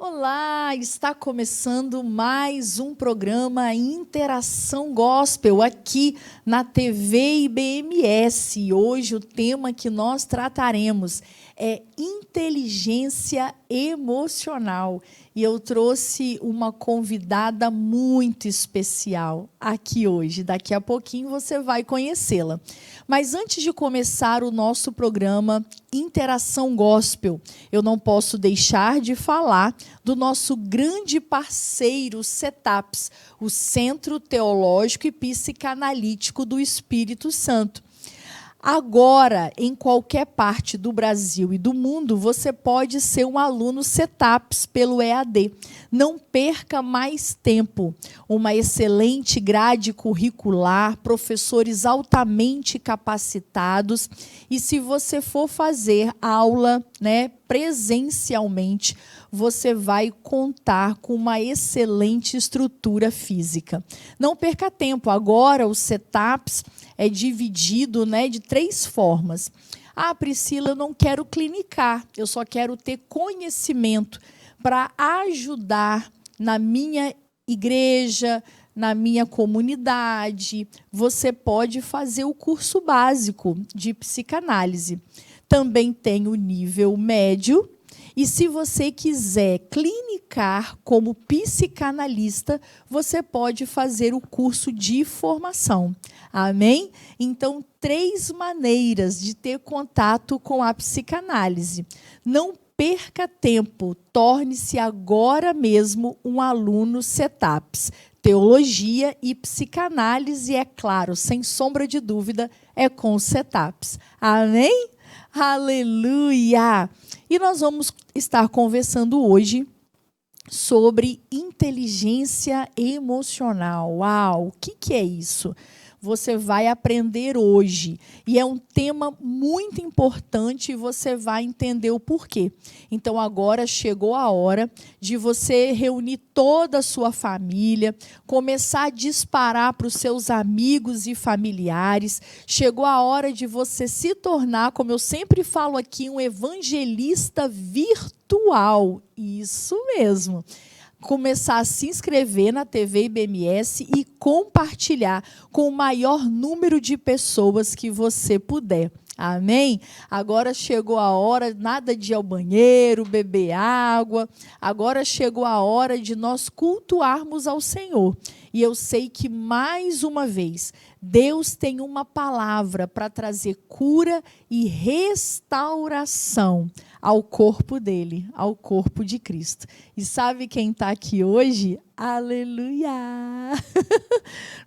Olá, está começando mais um programa Interação Gospel aqui na TV IBMS. Hoje o tema que nós trataremos é inteligência emocional. E eu trouxe uma convidada muito especial aqui hoje. Daqui a pouquinho você vai conhecê-la. Mas antes de começar o nosso programa Interação Gospel, eu não posso deixar de falar do nosso grande parceiro CETAPS, o Centro Teológico e Psicanalítico do Espírito Santo. Agora, em qualquer parte do Brasil e do mundo, você pode ser um aluno CETAPS pelo EAD. Não perca mais tempo. Uma excelente grade curricular, professores altamente capacitados. E se você for fazer aula, presencialmente, você vai contar com uma excelente estrutura física. Não perca tempo. Agora, o CETAPS é dividido de 3 formas. Ah, Priscila, eu não quero clinicar, eu só quero ter conhecimento para ajudar na minha igreja, na minha comunidade. Você pode fazer o curso básico de psicanálise. Também tem o nível médio. E se você quiser clinicar como psicanalista, você pode fazer o curso de formação. Amém? Então, 3 maneiras de ter contato com a psicanálise. Não perca tempo, torne-se agora mesmo um aluno CETAPS. Teologia e psicanálise, é claro, sem sombra de dúvida, é com o CETAPS. Amém? Aleluia! E nós vamos estar conversando hoje sobre inteligência emocional. Uau, o que é isso? Você vai aprender hoje. E é um tema muito importante e você vai entender o porquê. Então, agora chegou a hora de você reunir toda a sua família, começar a disparar para os seus amigos e familiares. Chegou a hora de você se tornar, como eu sempre falo aqui, um evangelista virtual. Isso mesmo. Começar a se inscrever na TV IBMS e compartilhar com o maior número de pessoas que você puder. Amém? Agora chegou a hora, nada de ir ao banheiro, beber água. Agora chegou a hora de nós cultuarmos ao Senhor. E eu sei que, mais uma vez, Deus tem uma palavra para trazer cura e restauração ao corpo dele, ao corpo de Cristo. E sabe quem está aqui hoje? Aleluia!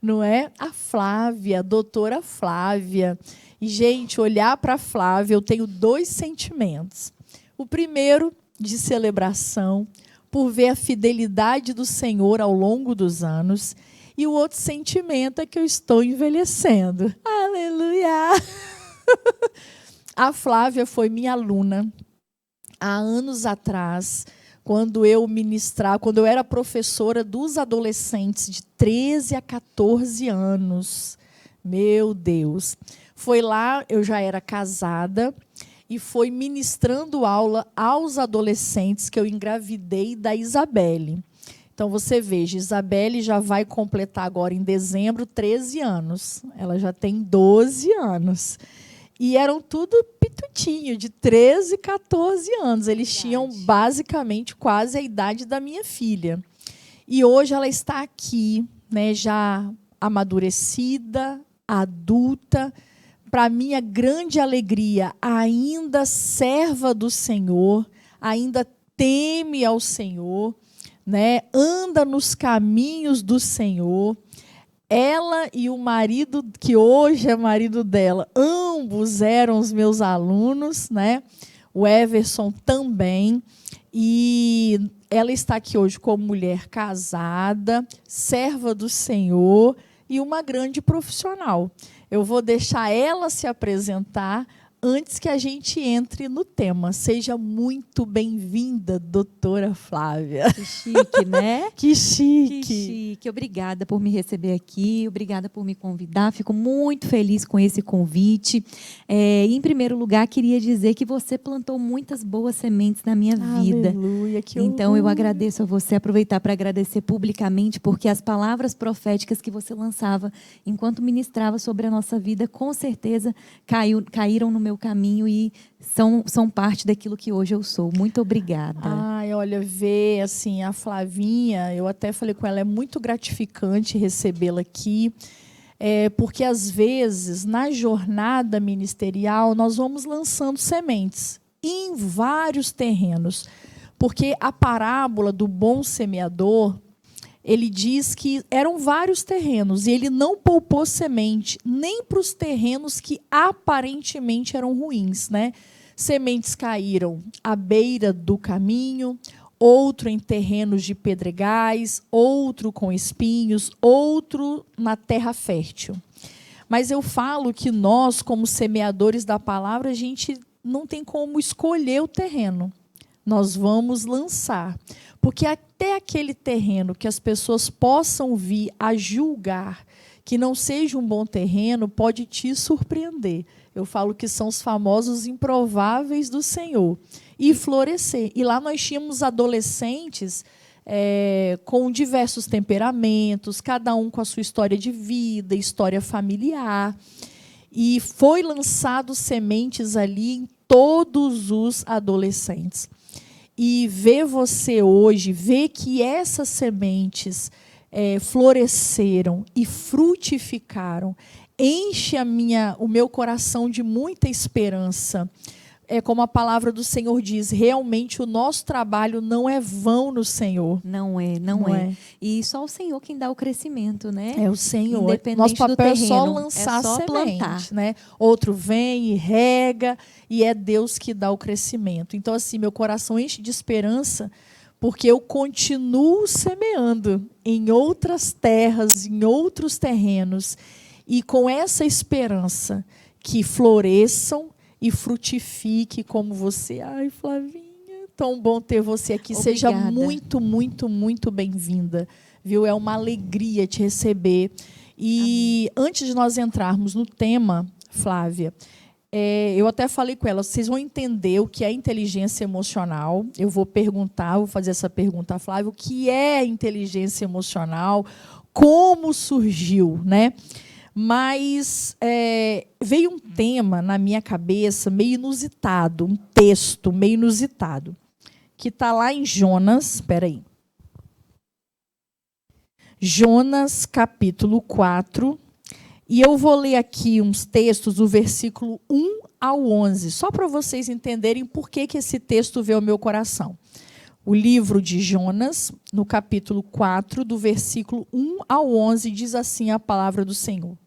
Não é? A Flávia, a doutora Flávia. E, gente, olhar para a Flávia, eu tenho 2 sentimentos. O primeiro, de celebração, por ver a fidelidade do Senhor ao longo dos anos. E o outro sentimento é que eu estou envelhecendo. Aleluia! A Flávia foi minha aluna há anos atrás, quando eu era professora dos adolescentes de 13 a 14 anos. Meu Deus! Foi lá, eu já era casada, e foi ministrando aula aos adolescentes que eu engravidei da Isabelle. Então, você veja, Isabelle já vai completar agora, em dezembro, 13 anos. Ela já tem 12 anos. E eram tudo pitutinho, de 13, 14 anos. Eles tinham, basicamente, quase a idade da minha filha. E hoje ela está aqui, já amadurecida, adulta, para minha grande alegria, ainda serva do Senhor, ainda teme ao Senhor, anda nos caminhos do Senhor. Ela e o marido, que hoje é marido dela, ambos eram os meus alunos, o Everson também. E ela está aqui hoje como mulher casada, serva do Senhor e uma grande profissional. Eu vou deixar ela se apresentar antes que a gente entre no tema. Seja muito bem-vinda, doutora Flávia. Que chique, né? Que chique. Que chique. Obrigada por me receber aqui, obrigada por me convidar. Fico muito feliz com esse convite. Em primeiro lugar, queria dizer que você plantou muitas boas sementes na minha vida. Aleluia, que Então, eu orgulho. agradeço a você, aproveitar para agradecer publicamente, porque as palavras proféticas que você lançava enquanto ministrava sobre a nossa vida, com certeza caíram no meu caminho e são parte daquilo que hoje eu sou. Muito obrigada. Ai, olha, ver assim, a Flavinha, eu até falei com ela, é muito gratificante recebê-la aqui, porque às vezes, na jornada ministerial, nós vamos lançando sementes em vários terrenos. Porque a parábola do bom semeador, ele diz que eram vários terrenos e ele não poupou semente nem para os terrenos que aparentemente eram ruins, né? Sementes caíram à beira do caminho, outro em terrenos de pedregais, outro com espinhos, outro na terra fértil. Mas eu falo que nós, como semeadores da palavra, a gente não tem como escolher o terreno. Nós vamos lançar. Porque até aquele terreno que as pessoas possam vir a julgar que não seja um bom terreno, pode te surpreender. Eu falo que são os famosos improváveis do Senhor. E florescer. E lá nós tínhamos adolescentes com diversos temperamentos, cada um com a sua história de vida, história familiar. E foi lançado sementes ali em todos os adolescentes. E ver você hoje, ver que essas sementes floresceram e frutificaram, enche o meu coração de muita esperança. Como a palavra do Senhor diz, realmente o nosso trabalho não é vão no Senhor. Não é. E só o Senhor quem dá o crescimento, né? É o Senhor. Independente Nosso papel do terreno, é só lançar só semente, plantar. né? Outro vem e rega, e é Deus que dá o crescimento. Então, assim, meu coração enche de esperança, porque eu continuo semeando em outras terras, em outros terrenos, e com essa esperança que floresçam e frutifique como você. Ai, Flavinha, tão bom ter você aqui. Obrigada. Seja muito, muito, muito bem-vinda. Viu? É uma alegria te receber. E antes de nós entrarmos no tema, Flávia, eu até falei com ela, vocês vão entender o que é inteligência emocional. Eu vou fazer essa pergunta a Flávia, o que é inteligência emocional, como surgiu, né? Mas veio um tema na minha cabeça meio inusitado, um texto meio inusitado, que está lá em Jonas, espera aí. Jonas, capítulo 4, e eu vou ler aqui uns textos do versículo 1 ao 11, só para vocês entenderem por que esse texto veio ao meu coração. O livro de Jonas, no capítulo 4, do versículo 1 ao 11, diz assim a palavra do Senhor.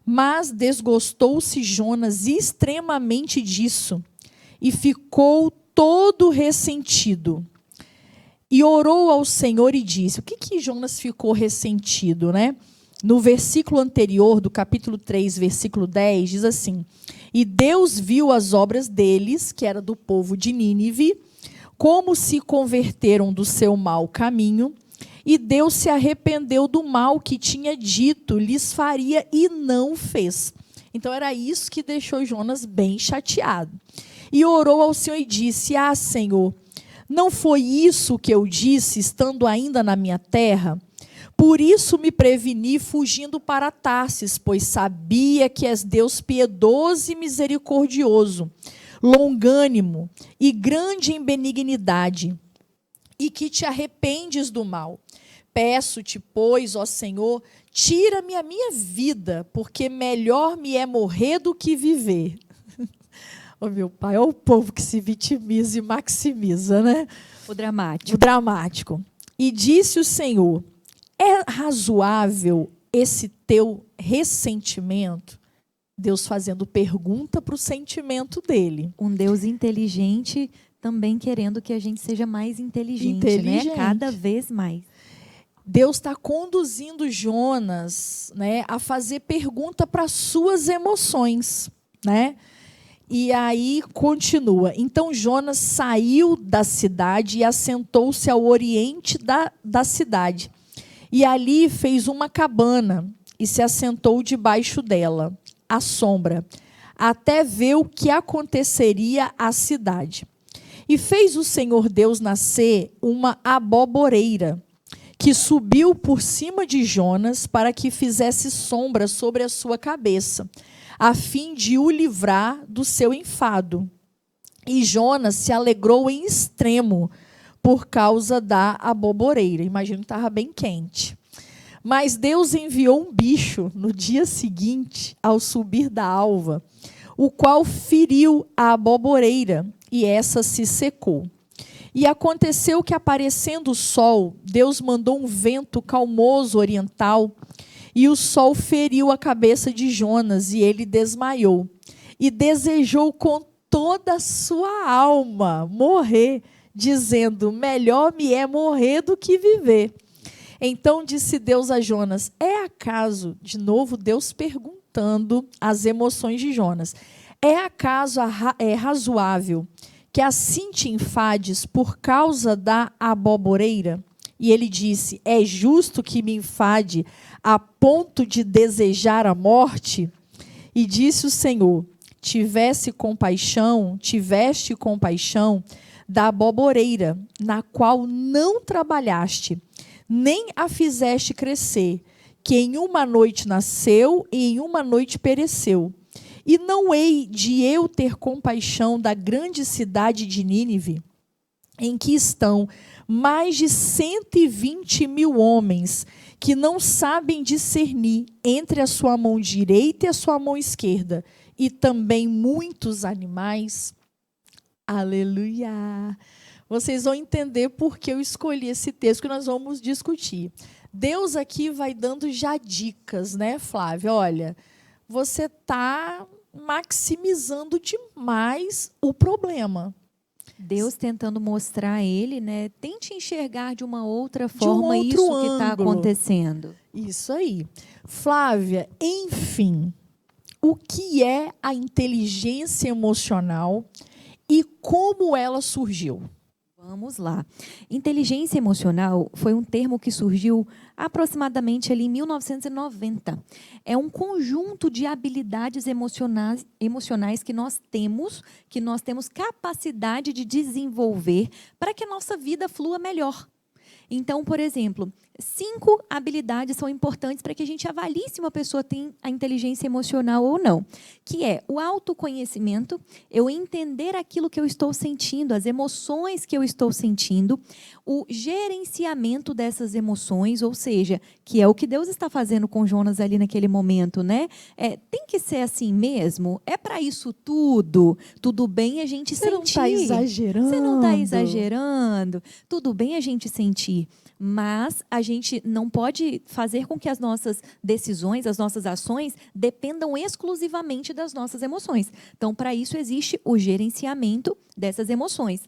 Mas desgostou-se Jonas extremamente disso e ficou todo ressentido. E orou ao Senhor e disse, o que Jonas ficou ressentido, né? No versículo anterior, do capítulo 3, versículo 10, diz assim, e Deus viu as obras deles, que era do povo de Nínive, como se converteram do seu mau caminho, e Deus se arrependeu do mal que tinha dito, lhes faria e não fez. Então era isso que deixou Jonas bem chateado. E orou ao Senhor e disse, Senhor, não foi isso que eu disse, estando ainda na minha terra? Por isso me preveni fugindo para Tarsis, pois sabia que és Deus piedoso e misericordioso, longânimo e grande em benignidade, e que te arrependes do mal. Peço-te, pois, ó Senhor, tira-me a minha vida, porque melhor me é morrer do que viver. Ô, meu pai, olha o povo que se vitimiza e maximiza, né? O dramático. O dramático. E disse o Senhor, é razoável esse teu ressentimento? Deus fazendo pergunta para o sentimento dele. Um Deus inteligente também querendo que a gente seja mais inteligente. Né? Cada vez mais. Deus está conduzindo Jonas, né, a fazer pergunta para suas emoções. né? E aí continua. Então Jonas saiu da cidade e assentou-se ao oriente da cidade. E ali fez uma cabana e se assentou debaixo dela, à sombra, até ver o que aconteceria à cidade. E fez o Senhor Deus nascer uma aboboreira, que subiu por cima de Jonas para que fizesse sombra sobre a sua cabeça, a fim de o livrar do seu enfado. E Jonas se alegrou em extremo por causa da aboboreira. Imagino que estava bem quente. Mas Deus enviou um bicho no dia seguinte, ao subir da alva, o qual feriu a aboboreira, e essa se secou. E aconteceu que, aparecendo o sol, Deus mandou um vento calmoso oriental, e o sol feriu a cabeça de Jonas, e ele desmaiou. E desejou com toda a sua alma morrer, dizendo: melhor me é morrer do que viver. Então disse Deus a Jonas: é acaso, de novo Deus perguntando as emoções de Jonas, é acaso razoável que assim te enfades por causa da aboboreira? E ele disse: é justo que me enfade a ponto de desejar a morte? E disse o Senhor: tiveste compaixão da aboboreira, na qual não trabalhaste, nem a fizeste crescer, que em uma noite nasceu e em uma noite pereceu. E não hei de eu ter compaixão da grande cidade de Nínive, em que estão mais de 120.000 homens, que não sabem discernir entre a sua mão direita e a sua mão esquerda, e também muitos animais? Aleluia! Vocês vão entender por que eu escolhi esse texto que nós vamos discutir. Deus aqui vai dando já dicas, né, Flávia? Olha, você está maximizando demais o problema. Deus tentando mostrar a ele, né? Tente enxergar de uma outra forma isso que está acontecendo. Isso aí. Flávia, enfim, o que é a inteligência emocional e como ela surgiu? Vamos lá. Inteligência emocional foi um termo que surgiu aproximadamente ali em 1990. É um conjunto de habilidades emocionais que nós temos capacidade de desenvolver para que a nossa vida flua melhor. Então, por exemplo, 5 habilidades são importantes para que a gente avalie se uma pessoa tem a inteligência emocional ou não, que é o autoconhecimento, eu entender aquilo que eu estou sentindo, as emoções que eu estou sentindo, o gerenciamento dessas emoções, ou seja, que é o que Deus está fazendo com Jonas ali naquele momento, né? Tem que ser assim mesmo? É para isso tudo? Tudo bem a gente sentir. Você não está exagerando. Você não está exagerando. Tudo bem a gente sentir. Mas a gente não pode fazer com que as nossas decisões, as nossas ações, dependam exclusivamente das nossas emoções. Então, para isso, existe o gerenciamento dessas emoções.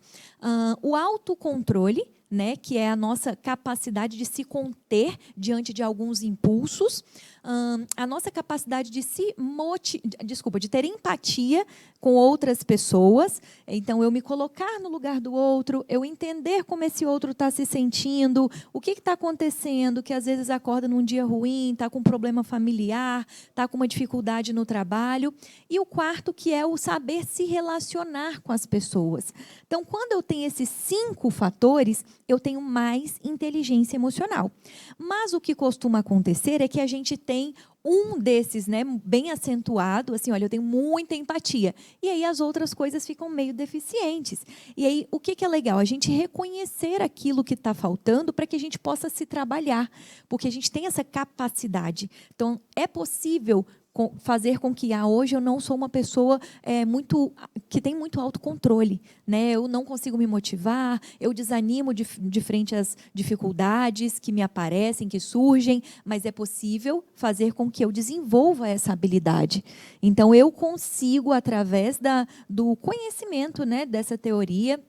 O autocontrole, né, que é a nossa capacidade de se conter diante de alguns impulsos, a nossa capacidade de de ter empatia com outras pessoas. Então, eu me colocar no lugar do outro, eu entender como esse outro está se sentindo, o que está acontecendo, que às vezes acorda num dia ruim, está com um problema familiar, está com uma dificuldade no trabalho. E o quarto, que é o saber se relacionar com as pessoas. Então, quando eu tenho esses 5 fatores, eu tenho mais inteligência emocional. Mas o que costuma acontecer é que a gente tem um desses, né, bem acentuado, assim, olha, eu tenho muita empatia. E aí as outras coisas ficam meio deficientes. E aí, o que é legal? A gente reconhecer aquilo que está faltando para que a gente possa se trabalhar, porque a gente tem essa capacidade. Então, é possível fazer com que hoje eu não sou uma pessoa que tem muito autocontrole, né? Eu não consigo me motivar, eu desanimo de frente às dificuldades que me aparecem, que surgem, mas é possível fazer com que eu desenvolva essa habilidade. Então, eu consigo, através do conhecimento, né, dessa teoria,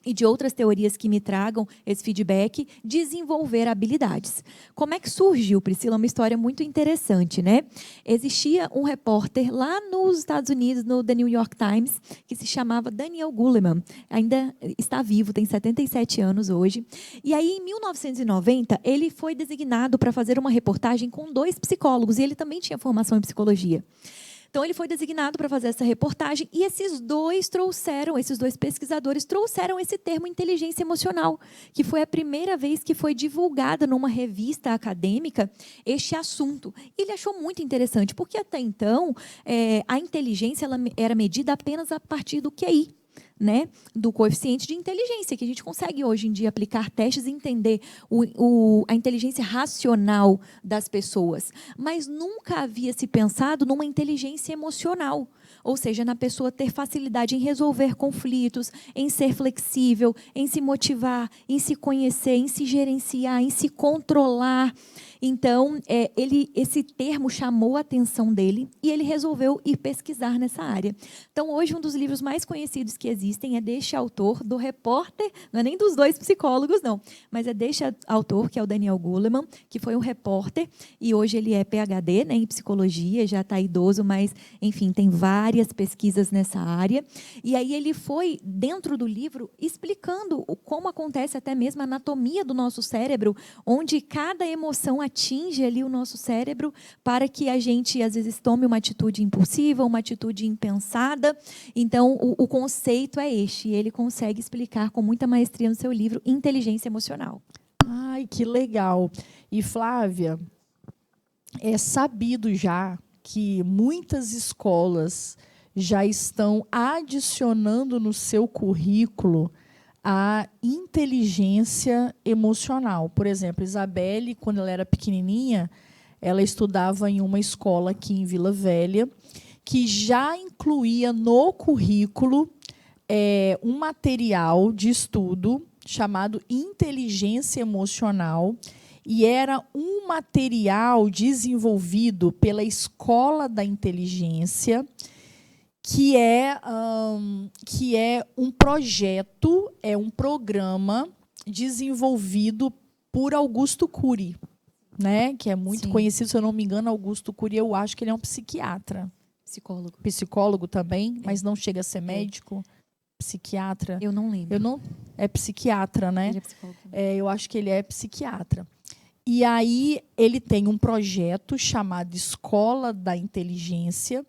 e de outras teorias que me tragam esse feedback, desenvolver habilidades. Como é que surgiu, Priscila? Uma história muito interessante, né? Existia um repórter lá nos Estados Unidos, no The New York Times, que se chamava Daniel Goleman. Ainda está vivo, tem 77 anos hoje. E aí, em 1990, ele foi designado para fazer uma reportagem com 2 psicólogos, e ele também tinha formação em psicologia. Então, ele foi designado para fazer essa reportagem e esses dois pesquisadores trouxeram esse termo inteligência emocional, que foi a primeira vez que foi divulgada numa revista acadêmica este assunto. E ele achou muito interessante, porque até então a inteligência ela era medida apenas a partir do QI. Né, do coeficiente de inteligência, que a gente consegue hoje em dia aplicar testes e entender a inteligência racional das pessoas. Mas nunca havia se pensado numa inteligência emocional. Ou seja, na pessoa ter facilidade em resolver conflitos, em ser flexível, em se motivar, em se conhecer, em se gerenciar, em se controlar. Então, esse termo chamou a atenção dele e ele resolveu ir pesquisar nessa área. Então, hoje, um dos livros mais conhecidos que existem é deste autor, do repórter, não é nem dos 2 psicólogos, não, mas é deste autor, que é o Daniel Goleman, que foi um repórter, e hoje ele é PhD, né, em psicologia, já está idoso, mas, enfim, tem várias pesquisas nessa área. E aí ele foi, dentro do livro, explicando como acontece até mesmo a anatomia do nosso cérebro, onde cada emoção atinge ali o nosso cérebro para que a gente, às vezes, tome uma atitude impulsiva, uma atitude impensada. Então, o conceito é este. E ele consegue explicar com muita maestria no seu livro Inteligência Emocional. Ai, que legal. E, Flávia, é sabido já que muitas escolas já estão adicionando no seu currículo a inteligência emocional. Por exemplo, Isabelle, quando ela era pequenininha, ela estudava em uma escola aqui em Vila Velha, que já incluía no currículo um material de estudo chamado Inteligência Emocional, e era um material desenvolvido pela Escola da Inteligência, que é um projeto, é um programa desenvolvido por Augusto Cury, né? Que é muito conhecido, se eu não me engano, Augusto Cury, eu acho que ele é um psiquiatra. Psicólogo também, mas não chega a ser médico. Psiquiatra. Eu não lembro. É psiquiatra, né? Ele é psicólogo. Eu acho que ele é psiquiatra. E aí ele tem um projeto chamado Escola da Inteligência,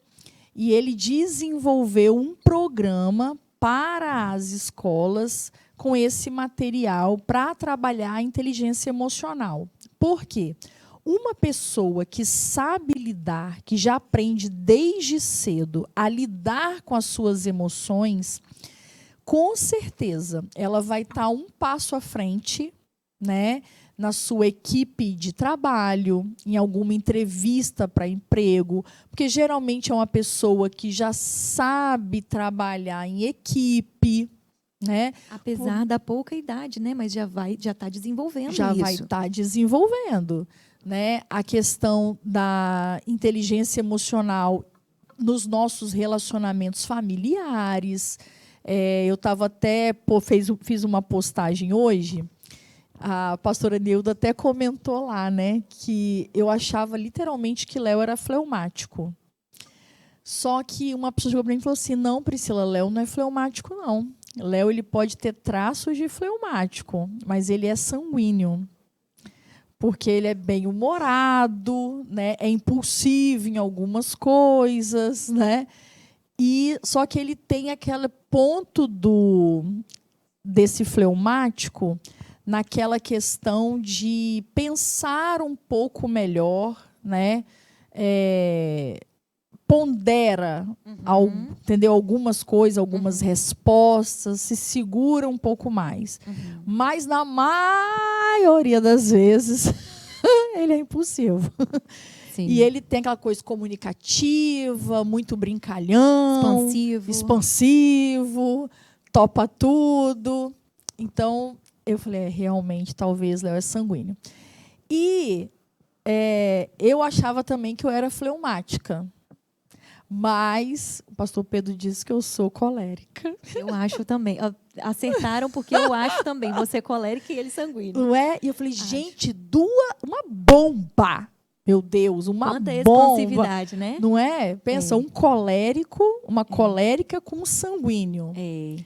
e ele desenvolveu um programa para as escolas com esse material para trabalhar a inteligência emocional. Por quê? Uma pessoa que sabe lidar, que já aprende desde cedo a lidar com as suas emoções, com certeza ela vai estar um passo à frente, né, na sua equipe de trabalho, em alguma entrevista para emprego, porque geralmente é uma pessoa que já sabe trabalhar em equipe, né? Apesar da pouca idade, né? Mas já está desenvolvendo isso. Já vai estar desenvolvendo, né? A questão da inteligência emocional nos nossos relacionamentos familiares. Eu estava até fiz uma postagem hoje. A pastora Neuda até comentou lá, né, que eu achava literalmente que Léo era fleumático. Só que uma pessoa chegou para mim e falou assim: não, Priscila, Léo não é fleumático, não. Léo ele pode ter traços de fleumático, mas ele é sanguíneo. Porque ele é bem-humorado, né, é impulsivo em algumas coisas, né? Só que ele tem aquele ponto desse fleumático naquela questão de pensar um pouco melhor, né? Pondera, entendeu? Algumas coisas, algumas respostas, se segura um pouco mais. Mas, na maioria das vezes, ele é impulsivo. Sim. E ele tem aquela coisa comunicativa, muito brincalhão, expansivo, topa tudo. Então, eu falei, realmente, talvez Léo é sanguíneo. E eu achava também que eu era fleumática. Mas o pastor Pedro disse que eu sou colérica. Eu acho também. acertaram, porque eu acho também, você é colérica e ele sanguíneo. Não é? E eu falei, gente, uma bomba. Meu Deus, uma Quanta bomba. expansividade, né? Não é? Pensa, um colérico, uma colérica com um sanguíneo. É.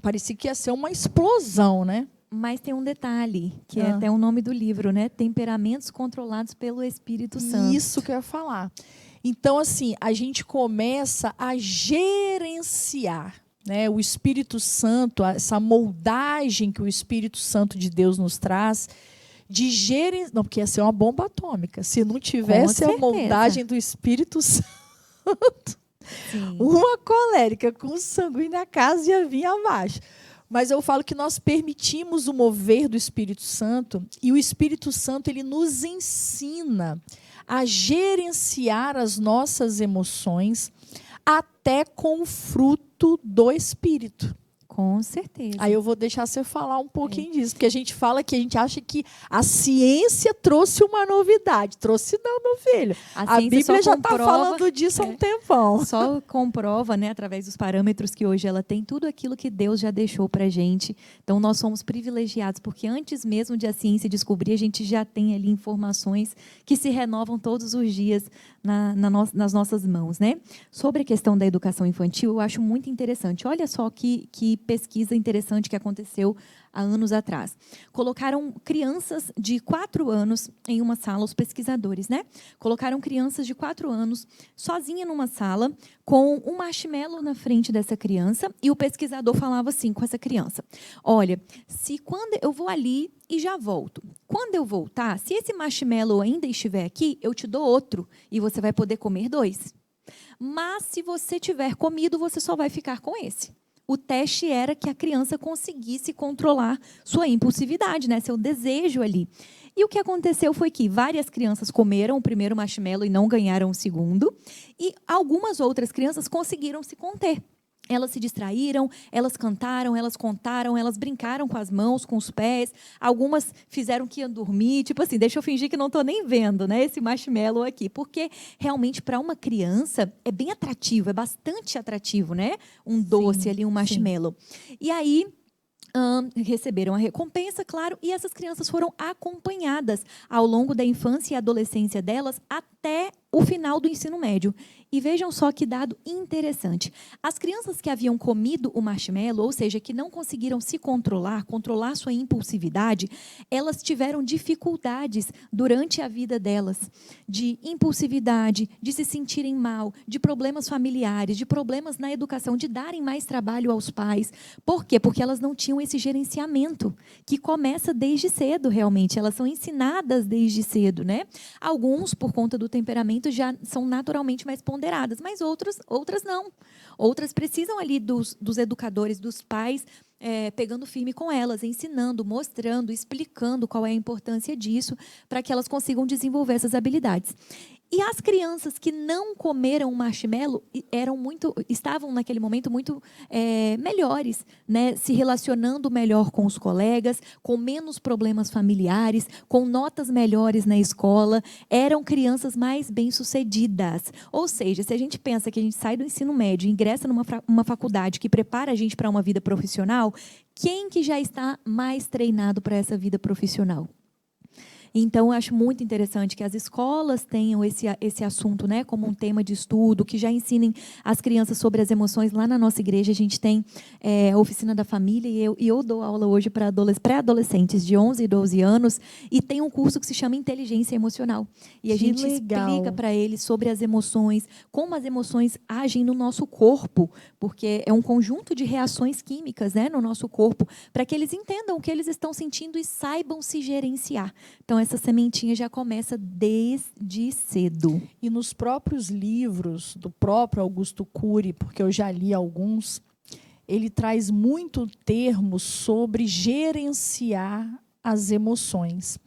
Parecia que ia ser uma explosão, né? Mas tem um detalhe, que é até o nome do livro, né? Temperamentos controlados pelo Espírito Santo. Isso que eu ia falar. Então, assim, a gente começa a gerenciar, né, o Espírito Santo, essa moldagem que o Espírito Santo de Deus nos traz, de gerenciar. Não, porque ia ser uma bomba atômica. Se não tivesse a moldagem do Espírito Santo, Sim. uma colérica com sangue na casa ia vir abaixo. Mas eu falo que nós permitimos o mover do Espírito Santo, e o Espírito Santo ele nos ensina a gerenciar as nossas emoções até com o fruto do Espírito. Com certeza. Aí eu vou deixar você falar um pouquinho disso, porque a gente fala que a gente acha que a ciência trouxe uma novidade. Trouxe não, meu filho. A Bíblia já está falando disso há um tempão. Só comprova, né, através dos parâmetros que hoje ela tem, tudo aquilo que Deus já deixou para a gente. Então, nós somos privilegiados, porque antes mesmo de a ciência descobrir, a gente já tem ali informações que se renovam todos os dias nas nossas mãos, né? Sobre a questão da educação infantil, eu acho muito interessante. Olha só que pesquisa interessante que aconteceu há anos atrás. Colocaram crianças de 4 anos em uma sala, os pesquisadores, né? Colocaram crianças de 4 anos sozinha numa sala, com um marshmallow na frente dessa criança, e o pesquisador falava assim com essa criança: olha, se quando eu vou ali e já volto, quando eu voltar, se esse marshmallow ainda estiver aqui, eu te dou outro e você vai poder comer 2. Mas se você tiver comido, você só vai ficar com esse. O teste era que a criança conseguisse controlar sua impulsividade, né, seu desejo ali. E o que aconteceu foi que várias crianças comeram o primeiro marshmallow e não ganharam o segundo, e algumas outras crianças conseguiram se conter. Elas se distraíram, elas cantaram, elas contaram, elas brincaram com as mãos, com os pés. Algumas fizeram que iam dormir, tipo assim, deixa eu fingir que não estou nem vendo, né, esse marshmallow aqui. Porque realmente para uma criança é bem atrativo, é bastante atrativo, né? Um doce ali, um marshmallow. Sim. E aí receberam a recompensa, claro, e essas crianças foram acompanhadas ao longo da infância e adolescência delas até o final do ensino médio. E vejam só que dado interessante. As crianças que haviam comido o marshmallow, ou seja, que não conseguiram se controlar sua impulsividade, elas tiveram dificuldades durante a vida delas, de impulsividade, de se sentirem mal, de problemas familiares, de problemas na educação, de darem mais trabalho aos pais. Por quê? Porque elas não tinham esse gerenciamento, que começa desde cedo, realmente. Elas são ensinadas desde cedo, né? Alguns, por conta do temperamento, já são naturalmente mais ponderadas, mas outras não. Outras precisam ali dos educadores, dos pais, pegando firme com elas, ensinando, mostrando, explicando qual é a importância disso, para que elas consigam desenvolver essas habilidades. E as crianças que não comeram o marshmallow estavam naquele momento muito melhores, né? Se relacionando melhor com os colegas, com menos problemas familiares, com notas melhores na escola, eram crianças mais bem-sucedidas. Ou seja, se a gente pensa que a gente sai do ensino médio e ingressa numa faculdade que prepara a gente para uma vida profissional, quem que já está mais treinado para essa vida profissional? Então, eu acho muito interessante que as escolas tenham esse assunto, né, como um tema de estudo, que já ensinem as crianças sobre as emoções. Lá na nossa igreja, a gente tem a oficina da família, e eu dou aula hoje para pré-adolescentes de 11 e 12 anos, e tem um curso que se chama Inteligência Emocional. E a gente explica para eles sobre as emoções, como as emoções agem no nosso corpo, porque é um conjunto de reações químicas, né, no nosso corpo, para que eles entendam o que eles estão sentindo e saibam se gerenciar. Então, essa sementinha já começa desde cedo. E nos próprios livros do próprio Augusto Cury, porque eu já li alguns, ele traz muito termo sobre gerenciar as emoções.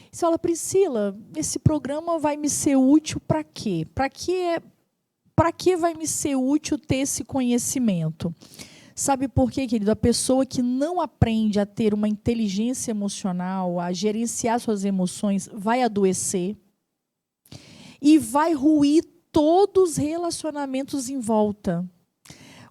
Você fala, Priscila, esse programa vai me ser útil para quê? Para que vai me ser útil ter esse conhecimento? Sabe por quê, querido? A pessoa que não aprende a ter uma inteligência emocional, a gerenciar suas emoções, vai adoecer e vai ruir todos os relacionamentos em volta.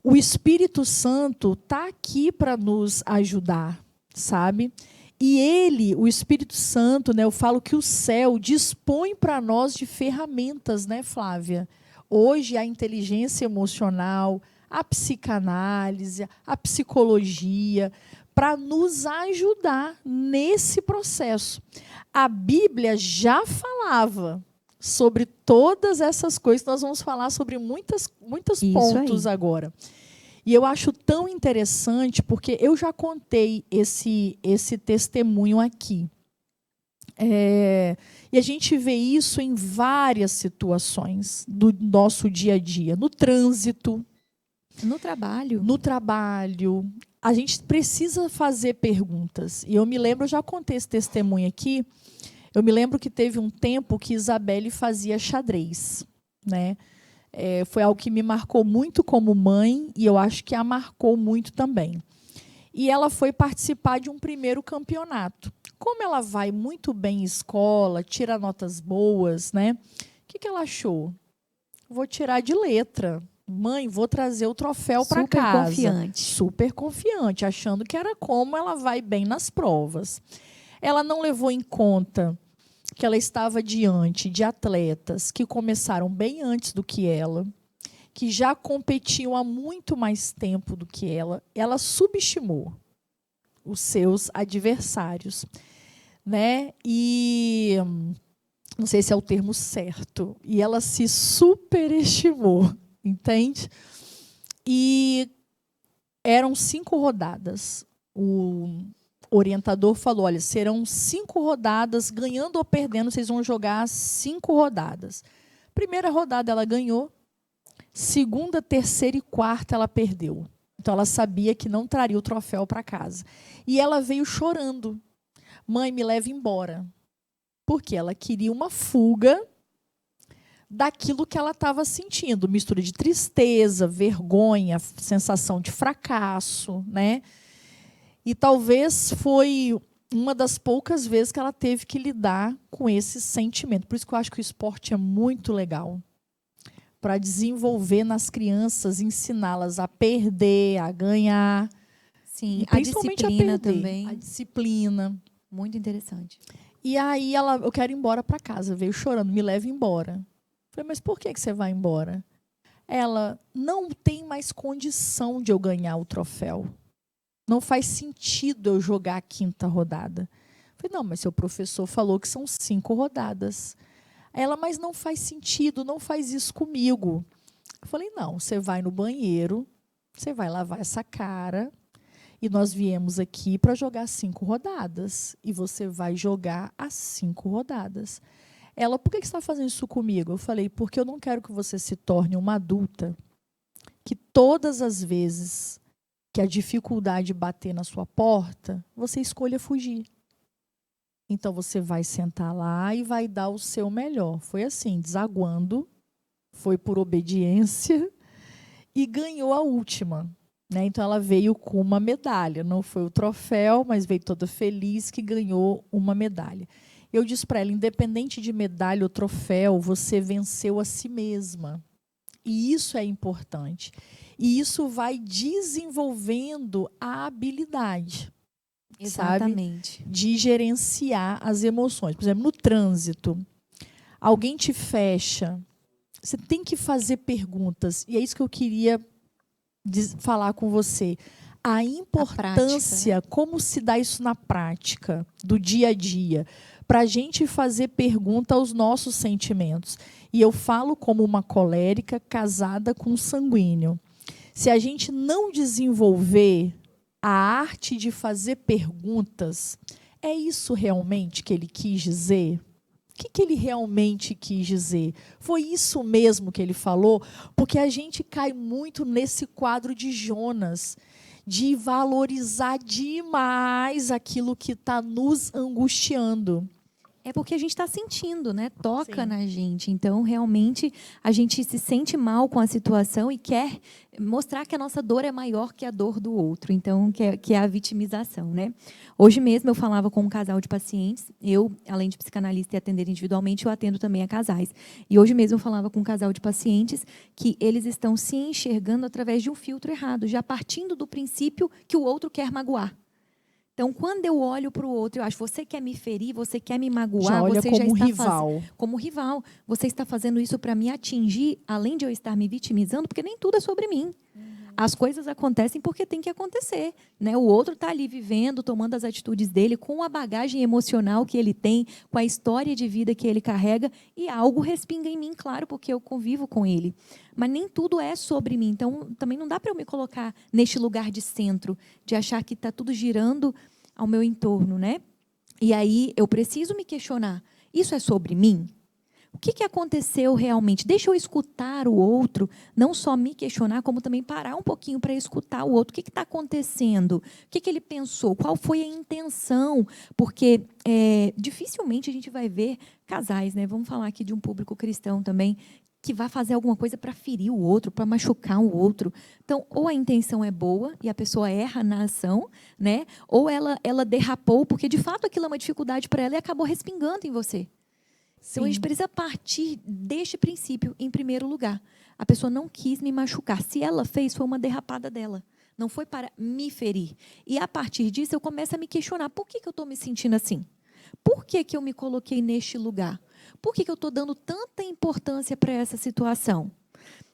o Espírito Santo está aqui para nos ajudar, sabe? E ele, o Espírito Santo, né, eu falo que o céu dispõe para nós de ferramentas, né, Flávia? Hoje a inteligência emocional, a psicanálise, a psicologia, para nos ajudar nesse processo. A Bíblia já falava sobre todas essas coisas, nós vamos falar sobre muitos pontos agora. E eu acho tão interessante, porque eu já contei esse testemunho aqui. E a gente vê isso em várias situações do nosso dia a dia. No trânsito. No trabalho. No trabalho. A gente precisa fazer perguntas. E eu me lembro, eu já contei esse testemunho aqui, eu me lembro que teve um tempo que Isabelle fazia xadrez, né? Foi algo que me marcou muito como mãe e eu acho que a marcou muito também. E ela foi participar de um primeiro campeonato. Como ela vai muito bem em escola, tira notas boas, né? O que ela achou? Vou tirar de letra. Mãe, vou trazer o troféu para casa. Super confiante. Super confiante, achando que era como ela vai bem nas provas. Ela não levou em conta que ela estava diante de atletas que começaram bem antes do que ela, que já competiam há muito mais tempo do que ela. Ela subestimou os seus adversários, né? E não sei se é o termo certo. E ela se superestimou, entende? E eram 5 rodadas. O orientador falou, olha, serão 5 rodadas, ganhando ou perdendo, vocês vão jogar 5 rodadas. Primeira rodada ela ganhou, segunda, terceira e quarta ela perdeu. Então ela sabia que não traria o troféu para casa. E ela veio chorando. Mãe, me leva embora. Porque ela queria uma fuga daquilo que ela estava sentindo. Mistura de tristeza, vergonha, sensação de fracasso, né? E talvez foi uma das poucas vezes que ela teve que lidar com esse sentimento. Por isso que eu acho que o esporte é muito legal. Para desenvolver nas crianças, ensiná-las a perder, a ganhar. Sim, e principalmente a disciplina a perder, também. A disciplina. Muito interessante. E aí eu quero ir embora para casa. Veio chorando, me leva embora. Falei, mas por que você vai embora? Ela, não tem mais condição de eu ganhar o troféu. Não faz sentido eu jogar a 5ª rodada. Falei, não, mas seu professor falou que são 5 rodadas. Ela, mas não faz sentido, não faz isso comigo. Eu falei, não, você vai no banheiro, você vai lavar essa cara, e nós viemos aqui para jogar 5 rodadas. E você vai jogar as 5 rodadas. Ela, por que você está fazendo isso comigo? Eu falei, porque eu não quero que você se torne uma adulta que todas as vezes que a dificuldade bater na sua porta, você escolha fugir. Então, você vai sentar lá e vai dar o seu melhor. Foi assim, desaguando, foi por obediência e ganhou a última. Né? Então, ela veio com uma medalha. Não foi o troféu, mas veio toda feliz que ganhou uma medalha. Eu disse para ela, independente de medalha ou troféu, você venceu a si mesma. E isso é importante. E isso vai desenvolvendo a habilidade. Exatamente. Sabe? De gerenciar as emoções. Por exemplo, no trânsito, alguém te fecha, você tem que fazer perguntas. E é isso que eu queria falar com você. A importância, prática, né? Como se dá isso na prática, do dia a dia, para a gente fazer pergunta aos nossos sentimentos. E eu falo como uma colérica casada com um sanguíneo. Se a gente não desenvolver a arte de fazer perguntas, é isso realmente que ele quis dizer? O que ele realmente quis dizer? Foi isso mesmo que ele falou? Porque a gente cai muito nesse quadro de Jonas, de valorizar demais aquilo que está nos angustiando. É porque a gente está sentindo, né? Toca Sim. na gente. Então, realmente, a gente se sente mal com a situação e quer mostrar que a nossa dor é maior que a dor do outro. Então, que é a vitimização, né? Hoje mesmo eu falava com um casal de pacientes. Eu, além de psicanalista e atender individualmente, eu atendo também a casais. E hoje mesmo eu falava com um casal de pacientes que eles estão se enxergando através de um filtro errado, já partindo do princípio que o outro quer magoar. Então, quando eu olho para o outro, eu acho, você quer me ferir, você quer me magoar, Já olha você como já está rival. como rival. Você está fazendo isso para me atingir, além de eu estar me vitimizando, porque nem tudo é sobre mim. As coisas acontecem porque tem que acontecer, né? O outro está ali vivendo, tomando as atitudes dele, com a bagagem emocional que ele tem, com a história de vida que ele carrega, e algo respinga em mim, claro, porque eu convivo com ele. Mas nem tudo é sobre mim. Então, também não dá para eu me colocar neste lugar de centro, de achar que está tudo girando ao meu entorno, né? E aí eu preciso me questionar: isso é sobre mim? O que aconteceu realmente? Deixa eu escutar o outro, não só me questionar, como também parar um pouquinho para escutar o outro. O que está acontecendo? O que ele pensou? Qual foi a intenção? Porque dificilmente a gente vai ver casais, né? Vamos falar aqui de um público cristão também, que vai fazer alguma coisa para ferir o outro, para machucar o outro. Então, ou a intenção é boa e a pessoa erra na ação, né? Ou ela derrapou, porque de fato aquilo é uma dificuldade para ela e acabou respingando em você. Então, a gente precisa partir deste princípio, em primeiro lugar. A pessoa não quis me machucar. Se ela fez, foi uma derrapada dela. Não foi para me ferir. E, a partir disso, eu começo a me questionar. Por que eu estou me sentindo assim? Por que eu me coloquei neste lugar? Por que eu estou dando tanta importância para essa situação?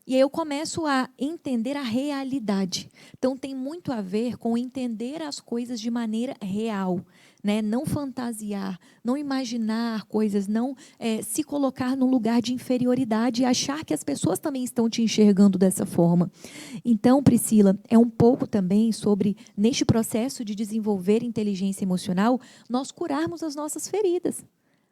E aí eu começo a entender a realidade. Então, tem muito a ver com entender as coisas de maneira real, né? Não fantasiar, não imaginar coisas, não se colocar num lugar de inferioridade e achar que as pessoas também estão te enxergando dessa forma. Então, Priscila, é um pouco também sobre, neste processo de desenvolver inteligência emocional, nós curarmos as nossas feridas.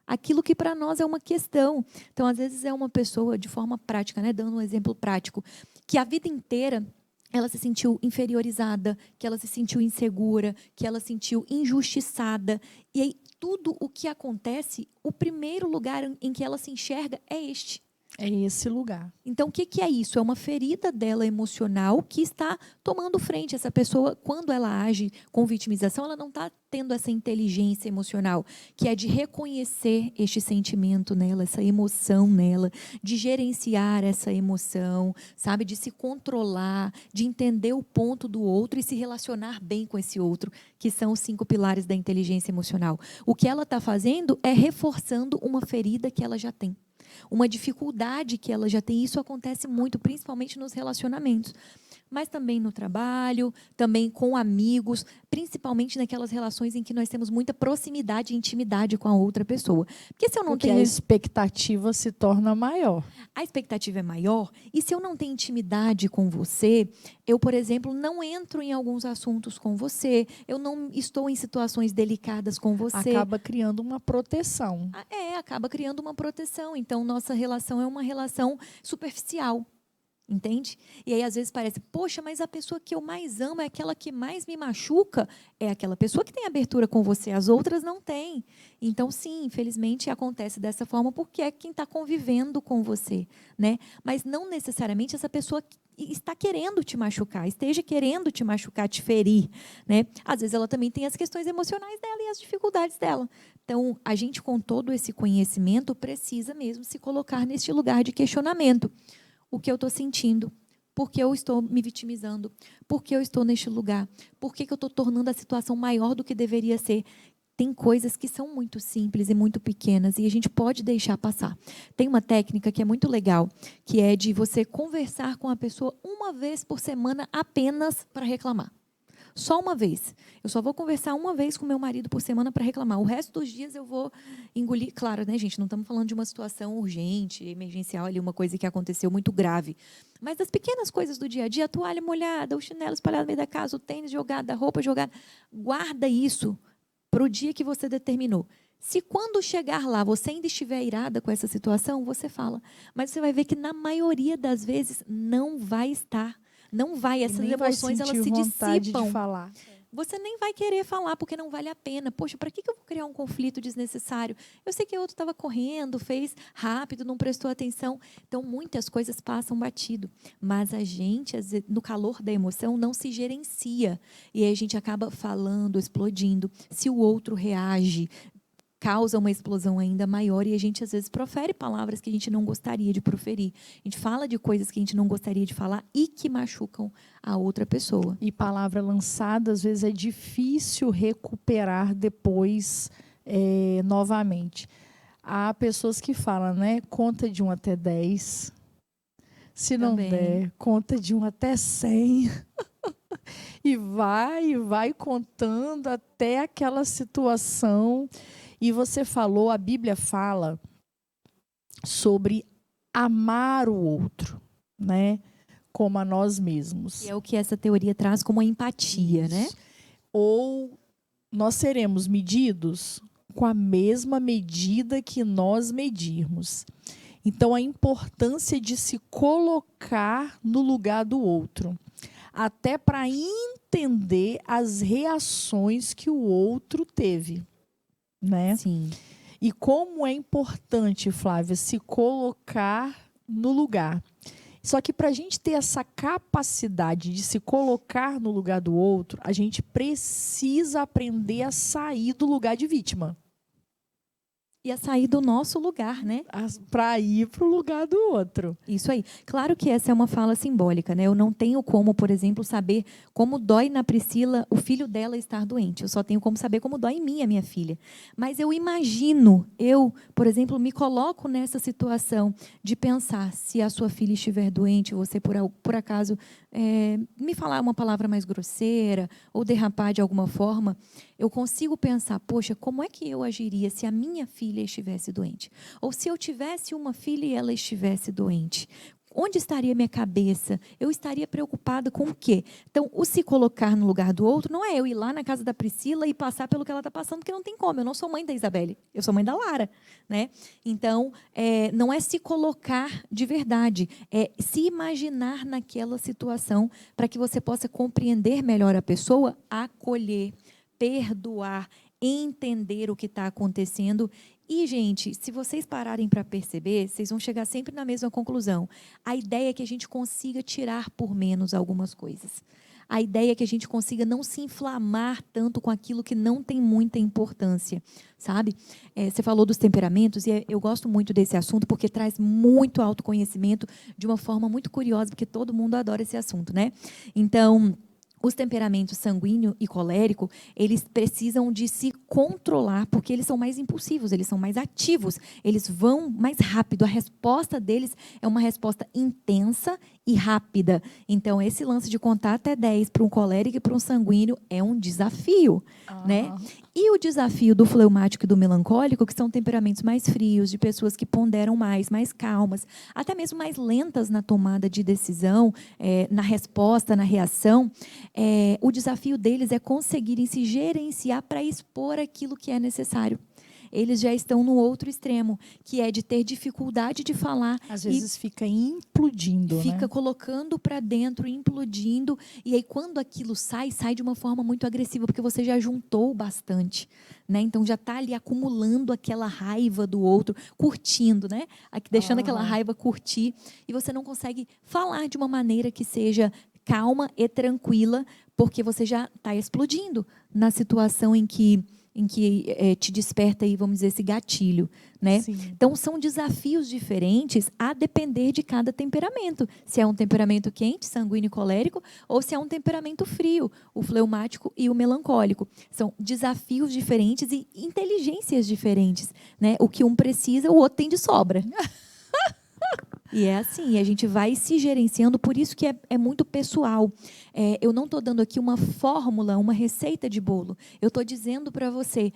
Aquilo que para nós é uma questão. Então, às vezes, é uma pessoa, de forma prática, né, dando um exemplo prático, que a vida inteira ela se sentiu inferiorizada, que ela se sentiu insegura, que ela se sentiu injustiçada. E aí, tudo o que acontece, o primeiro lugar em que ela se enxerga é este. É esse lugar. Então, o que é isso? É uma ferida dela emocional que está tomando frente. Essa pessoa, quando ela age com vitimização, ela não está tendo essa inteligência emocional, que é de reconhecer este sentimento nela, essa emoção nela, de gerenciar essa emoção, sabe? De se controlar, de entender o ponto do outro e se relacionar bem com esse outro, que são os 5 pilares da inteligência emocional. O que ela está fazendo é reforçando uma ferida que ela já tem. Uma dificuldade que ela já tem. Isso acontece muito, principalmente nos relacionamentos. Mas também no trabalho, também com amigos, principalmente naquelas relações em que nós temos muita proximidade e intimidade com a outra pessoa. Porque se eu não tenho... a expectativa se torna maior. A expectativa é maior, e se eu não tenho intimidade com você, eu, por exemplo, não entro em alguns assuntos com você, eu não estou em situações delicadas com você. Acaba criando uma proteção. Acaba criando uma proteção. Então, nossa relação é uma relação superficial. Entende? E aí, às vezes, parece, poxa, mas a pessoa que eu mais amo é aquela que mais me machuca, é aquela pessoa que tem abertura com você, as outras não têm. Então, sim, infelizmente, acontece dessa forma porque é quem está convivendo com você, né? Mas não necessariamente essa pessoa está querendo te machucar, esteja querendo te machucar, te ferir, né? Às vezes, ela também tem as questões emocionais dela e as dificuldades dela. Então, a gente, com todo esse conhecimento, precisa mesmo se colocar neste lugar de questionamento. O que eu estou sentindo, por que eu estou me vitimizando, por que eu estou neste lugar, por que eu estou tornando a situação maior do que deveria ser. Tem coisas que são muito simples e muito pequenas e a gente pode deixar passar. Tem uma técnica que é muito legal, que é de você conversar com a pessoa uma vez por semana apenas para reclamar. Só uma vez. Eu só vou conversar uma vez com meu marido por semana para reclamar. O resto dos dias eu vou engolir. Claro, né, gente? Não estamos falando de uma situação urgente, emergencial, ali, uma coisa que aconteceu muito grave. Mas das pequenas coisas do dia a dia, a toalha molhada, o chinelo espalhado no meio da casa, o tênis jogado, a roupa jogada. Guarda isso para o dia que você determinou. Se quando chegar lá você ainda estiver irada com essa situação, você fala. Mas você vai ver que na maioria das vezes não vai estar. Não vai, essas emoções elas se dissipam. De falar. você nem vai querer falar porque não vale a pena. Poxa, para que eu vou criar um conflito desnecessário? Eu sei que o outro estava correndo, fez rápido, não prestou atenção. Então, muitas coisas passam batido. Mas a gente, no calor da emoção, não se gerencia. E aí a gente acaba falando, explodindo. Se o outro reage, causa uma explosão ainda maior e a gente, às vezes, profere palavras que a gente não gostaria de proferir. A gente fala de coisas que a gente não gostaria de falar e que machucam a outra pessoa. E palavra lançada, às vezes, é difícil recuperar depois novamente. Há pessoas que falam, né? Conta de 1 até 10. Se não der, conta de 1 até 100. E vai contando até aquela situação. E você falou, a Bíblia fala sobre amar o outro, né? Como a nós mesmos. E é o que essa teoria traz como a empatia, né? Ou nós seremos medidos com a mesma medida que nós medirmos. Então, a importância de se colocar no lugar do outro, até para entender as reações que o outro teve, né? Sim. E como é importante, Flávia, se colocar no lugar. Só que para a gente ter essa capacidade de se colocar no lugar do outro, a gente precisa aprender a sair do lugar de vítima. E a sair do nosso lugar, né? Para ir para o lugar do outro. Isso aí. Claro que essa é uma fala simbólica, né? Eu não tenho como, por exemplo, saber como dói na Priscila o filho dela estar doente. Eu só tenho como saber como dói em mim, a minha filha. Mas eu imagino, por exemplo, me coloco nessa situação de pensar, se a sua filha estiver doente, você por acaso me falar uma palavra mais grosseira ou derrapar de alguma forma, eu consigo pensar, poxa, como é que eu agiria se a minha filha estivesse doente? Ou se eu tivesse uma filha e ela estivesse doente? Onde estaria minha cabeça? Eu estaria preocupada com o quê? Então, o se colocar no lugar do outro não é eu ir lá na casa da Priscila e passar pelo que ela está passando, porque não tem como. Eu não sou mãe da Isabelle, eu sou mãe da Lara, né? Então, não é se colocar de verdade, é se imaginar naquela situação para que você possa compreender melhor a pessoa, acolher, perdoar, entender o que está acontecendo. E, gente, se vocês pararem para perceber, vocês vão chegar sempre na mesma conclusão. A ideia é que a gente consiga tirar por menos algumas coisas. A ideia é que a gente consiga não se inflamar tanto com aquilo que não tem muita importância, sabe? Você falou dos temperamentos, e eu gosto muito desse assunto porque traz muito autoconhecimento de uma forma muito curiosa, porque todo mundo adora esse assunto, né? Então, os temperamentos sanguíneo e colérico, eles precisam de se controlar, porque eles são mais impulsivos, eles são mais ativos, eles vão mais rápido. A resposta deles é uma resposta intensa e rápida. Então, esse lance de contar até 10 para um colérico e para um sanguíneo é um desafio, né? E o desafio do fleumático e do melancólico, que são temperamentos mais frios, de pessoas que ponderam mais calmas, até mesmo mais lentas na tomada de decisão, na resposta, na reação, o desafio deles é conseguirem se gerenciar para expor aquilo que é necessário. Eles já estão no outro extremo, que é de ter dificuldade de falar. Às vezes fica implodindo, fica né? colocando para dentro, implodindo. E aí, quando aquilo sai de uma forma muito agressiva, porque você já juntou bastante, né? Então, já está ali acumulando aquela raiva do outro, curtindo, né? Deixando aquela raiva curtir. E você não consegue falar de uma maneira que seja calma e tranquila, porque você já está explodindo na situação em que te desperta aí, vamos dizer, esse gatilho, né? Sim. Então, são desafios diferentes a depender de cada temperamento. Se é um temperamento quente, sanguíneo e colérico, ou se é um temperamento frio, o fleumático e o melancólico. São desafios diferentes e inteligências diferentes, né? O que um precisa, o outro tem de sobra. E é assim, a gente vai se gerenciando, por isso que é muito pessoal. Eu não estou dando aqui uma fórmula, uma receita de bolo. Eu estou dizendo para você,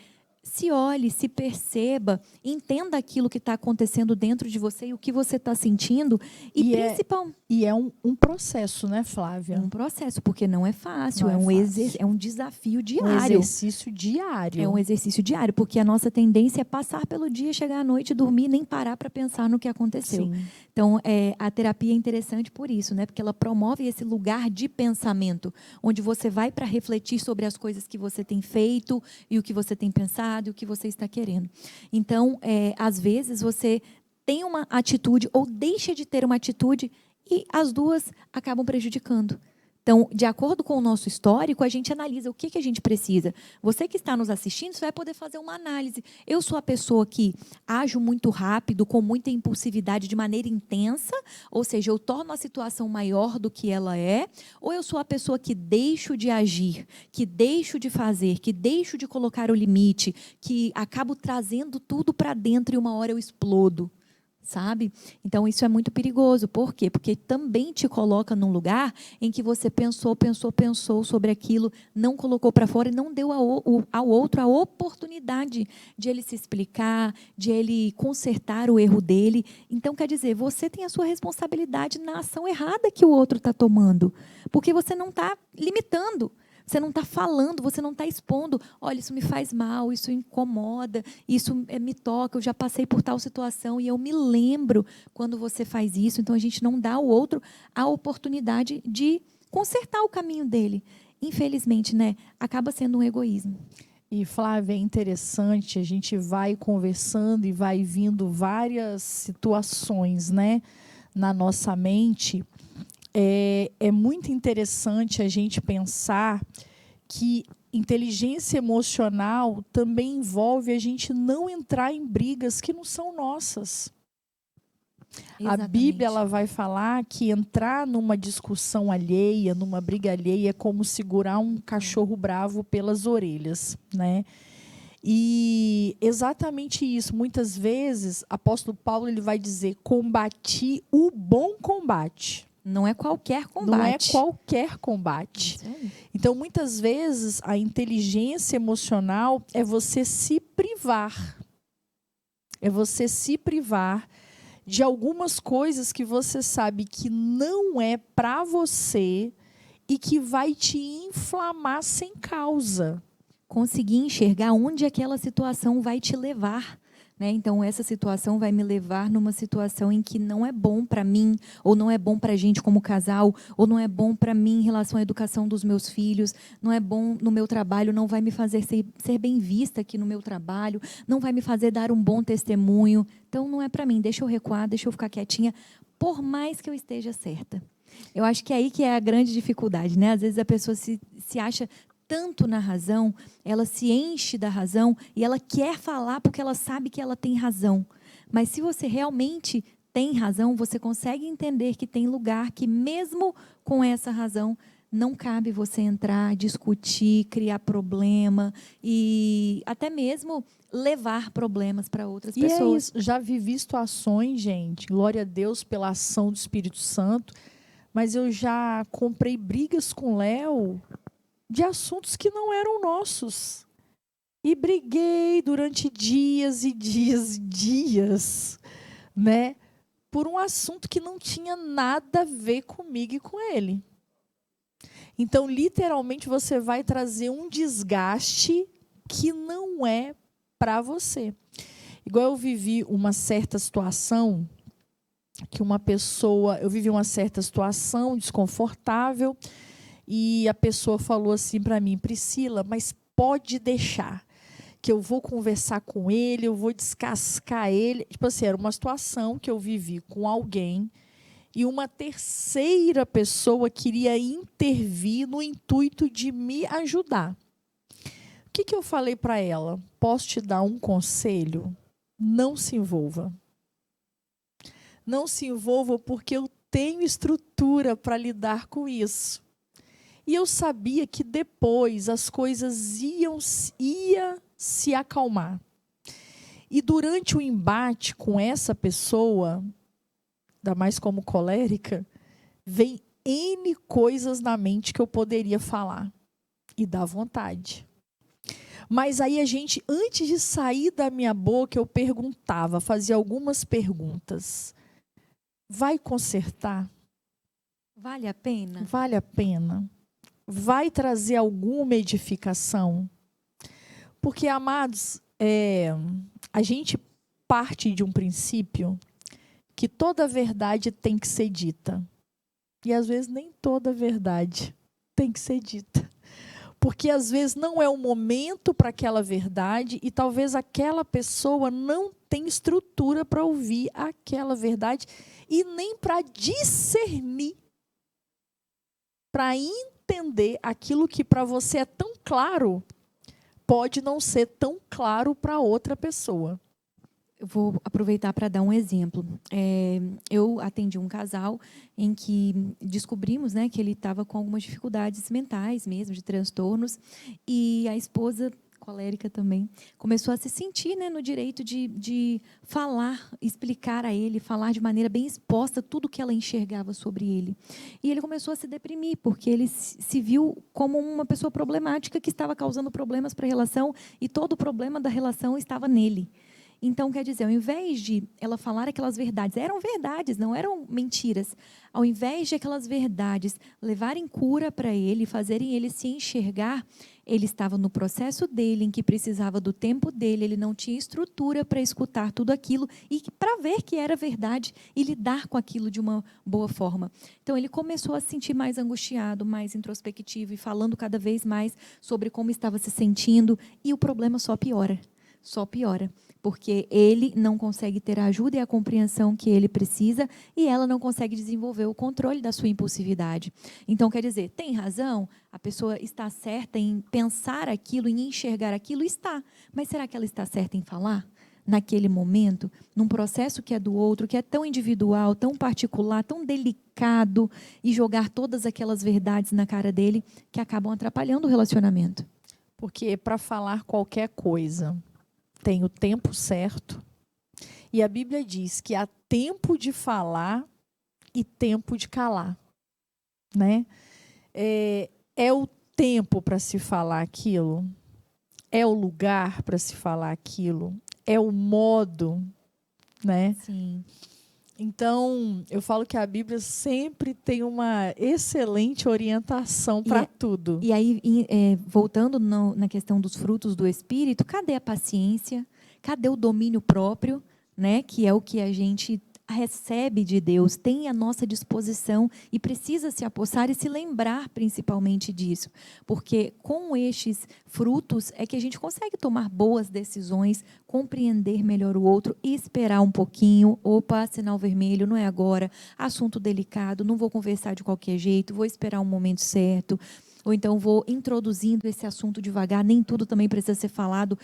Se olhe, se perceba, entenda aquilo que está acontecendo dentro de você e o que você está sentindo. E é um processo, né, Flávia? Um processo, porque não é fácil, Não é fácil. é um desafio Um diário. exercício diário. É um exercício diário, porque a nossa tendência é passar pelo dia, chegar à noite, dormir e nem parar para pensar no que aconteceu. Sim. Então, a terapia é interessante por isso, né? Porque ela promove esse lugar de pensamento, onde você vai para refletir sobre as coisas que você tem feito e o que você tem pensado e o que você está querendo. Então, às vezes, você tem uma atitude ou deixa de ter uma atitude e as duas acabam prejudicando. Então, de acordo com o nosso histórico, a gente analisa o que a gente precisa. Você que está nos assistindo, você vai poder fazer uma análise. Eu sou a pessoa que ajo muito rápido, com muita impulsividade, de maneira intensa, ou seja, eu torno a situação maior do que ela é, ou eu sou a pessoa que deixo de agir, que deixo de fazer, que deixo de colocar o limite, que acabo trazendo tudo para dentro e uma hora eu explodo. Sabe? Então, isso é muito perigoso. Por quê? Porque também te coloca num lugar em que você pensou sobre aquilo, não colocou para fora e não deu ao outro a oportunidade de ele se explicar, de ele consertar o erro dele. Então, quer dizer, você tem a sua responsabilidade na ação errada que o outro está tomando, porque você não está limitando. Você não está falando, você não está expondo. Olha, isso me faz mal, isso incomoda, isso me toca, eu já passei por tal situação e eu me lembro quando você faz isso. Então, a gente não dá ao outro a oportunidade de consertar o caminho dele. Infelizmente, né, acaba sendo um egoísmo. E, Flávia, é interessante, a gente vai conversando e vai vindo várias situações, né, na nossa mente. É muito interessante a gente pensar que inteligência emocional também envolve a gente não entrar em brigas que não são nossas. Exatamente. A Bíblia ela vai falar que entrar numa discussão alheia, numa briga alheia, é como segurar um cachorro bravo pelas orelhas, né? E exatamente isso. Muitas vezes, apóstolo Paulo ele vai dizer: combati o bom combate. Não é qualquer combate. Não é qualquer combate. Então, muitas vezes, a inteligência emocional é você se privar. É você se privar de algumas coisas que você sabe que não é para você e que vai te inflamar sem causa. Conseguir enxergar onde aquela situação vai te levar. Né? Então, essa situação vai me levar numa situação em que não é bom para mim, ou não é bom para a gente como casal, ou não é bom para mim em relação à educação dos meus filhos, não é bom no meu trabalho, não vai me fazer ser bem vista aqui no meu trabalho, não vai me fazer dar um bom testemunho. Então, não é para mim, deixa eu recuar, deixa eu ficar quietinha, por mais que eu esteja certa. Eu acho que é aí que é a grande dificuldade, né? Às vezes a pessoa se acha tanto na razão, ela se enche da razão e ela quer falar porque ela sabe que ela tem razão. Mas se você realmente tem razão, você consegue entender que tem lugar que mesmo com essa razão não cabe você entrar, discutir, criar problema e até mesmo levar problemas para outras pessoas. E é isso, já vivi situações, gente, glória a Deus pela ação do Espírito Santo, mas eu já comprei brigas com o Léo de assuntos que não eram nossos. E briguei durante dias e dias e dias, né? Por um assunto que não tinha nada a ver comigo e com ele. Então, literalmente, você vai trazer um desgaste que não é para você. Igual eu vivi uma certa situação, eu vivi uma certa situação desconfortável, e a pessoa falou assim para mim: Priscila, mas pode deixar, que eu vou conversar com ele, eu vou descascar ele. Tipo assim, era uma situação que eu vivi com alguém e uma terceira pessoa queria intervir no intuito de me ajudar. O que eu falei para ela? Posso te dar um conselho? Não se envolva. Não se envolva porque eu tenho estrutura para lidar com isso. E eu sabia que depois as coisas iam se acalmar. E durante o embate com essa pessoa, ainda mais como colérica, vem N coisas na mente que eu poderia falar. E dá vontade. Mas aí antes de sair da minha boca, eu perguntava, fazia algumas perguntas. Vai consertar? Vale a pena? Vale a pena? Vai trazer alguma edificação? Porque, amados, a gente parte de um princípio que toda verdade tem que ser dita. E às vezes nem toda verdade tem que ser dita. Porque às vezes não é o momento para aquela verdade e talvez aquela pessoa não tem estrutura para ouvir aquela verdade e nem para discernir, para entender aquilo que para você é tão claro, pode não ser tão claro para outra pessoa. Eu vou aproveitar para dar um exemplo. Eu atendi um casal em que descobrimos, né, que ele estava com algumas dificuldades mentais mesmo, de transtornos, e a esposa, colérica também, começou a se sentir, né, no direito de falar, explicar a ele, falar de maneira bem exposta tudo que ela enxergava sobre ele. E ele começou a se deprimir, porque ele se viu como uma pessoa problemática que estava causando problemas para a relação e todo o problema da relação estava nele. Então, quer dizer, ao invés de ela falar aquelas verdades, eram verdades, não eram mentiras. Ao invés de aquelas verdades levarem cura para ele, fazerem ele se enxergar, ele estava no processo dele, em que precisava do tempo dele, ele não tinha estrutura para escutar tudo aquilo e para ver que era verdade e lidar com aquilo de uma boa forma. Então, ele começou a se sentir mais angustiado, mais introspectivo e falando cada vez mais sobre como estava se sentindo, e o problema só piora. Só piora, porque ele não consegue ter a ajuda e a compreensão que ele precisa e ela não consegue desenvolver o controle da sua impulsividade. Então, quer dizer, tem razão? A pessoa está certa em pensar aquilo, em enxergar aquilo? Está. Mas será que ela está certa em falar? Naquele momento, num processo que é do outro, que é tão individual, tão particular, tão delicado, e jogar todas aquelas verdades na cara dele que acabam atrapalhando o relacionamento. Porque para falar qualquer coisa tem o tempo certo. E a Bíblia diz que há tempo de falar e tempo de calar, né? É o tempo para se falar aquilo, é o lugar para se falar aquilo, é o modo, né? Sim. Então, eu falo que a Bíblia sempre tem uma excelente orientação para tudo. E aí, voltando na questão dos frutos do Espírito, cadê a paciência? Cadê o domínio próprio, né? Que é o que a gente recebe de Deus, tem à nossa disposição e precisa se apossar e se lembrar principalmente disso. Porque com estes frutos é que a gente consegue tomar boas decisões, compreender melhor o outro e esperar um pouquinho. Opa, sinal vermelho, não é agora, assunto delicado, não vou conversar de qualquer jeito, vou esperar um momento certo. Ou então vou introduzindo esse assunto devagar, nem tudo também precisa ser falado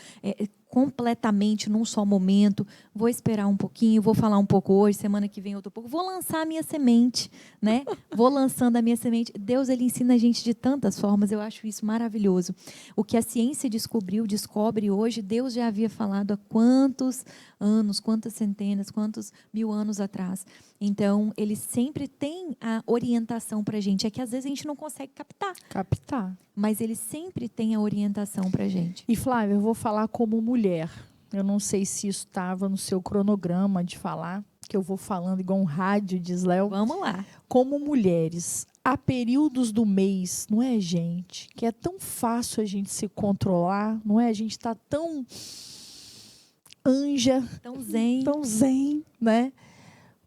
completamente num só momento. Vou esperar um pouquinho, vou falar um pouco hoje, semana que vem outro pouco. Vou lançar a minha semente, né? Vou lançando a minha semente. Deus, ele ensina a gente de tantas formas, eu acho isso maravilhoso. O que a ciência descobre hoje, Deus já havia falado há quantos anos, quantas centenas, quantos mil anos atrás. Então, ele sempre tem a orientação para a gente. É que às vezes a gente não consegue captar. Mas ele sempre tem a orientação para a gente. E, Flávia, eu vou falar como mulher. Eu não sei se isso estava no seu cronograma de falar, que eu vou falando igual um rádio, diz Léo. Vamos lá. Como mulheres, há períodos do mês, não é, gente? Que é tão fácil a gente se controlar, não é? A gente está tão anja, tão zen, né?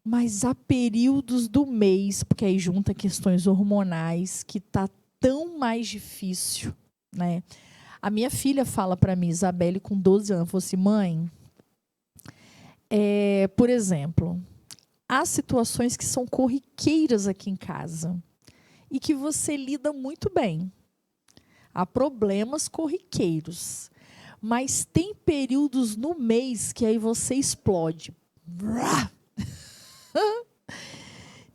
Mas há períodos do mês, porque aí junta questões hormonais, que está tão mais difícil, né? A minha filha fala para mim, Isabelle, com 12 anos, falou assim, mãe, por exemplo, há situações que são corriqueiras aqui em casa e que você lida muito bem. Há problemas corriqueiros, mas tem períodos no mês que aí você explode.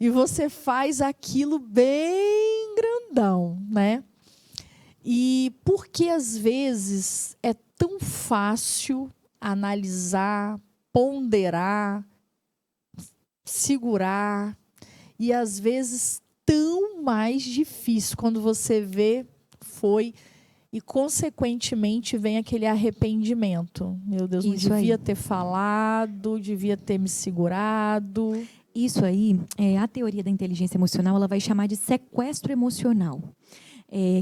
E você faz aquilo bem grandão, né? E porque às vezes é tão fácil analisar, ponderar, segurar, e às vezes tão mais difícil quando você vê foi e, consequentemente, vem aquele arrependimento. Meu Deus, não Isso devia aí. ter falado, devia ter me segurado. Isso aí, a teoria da inteligência emocional, ela vai chamar de sequestro emocional.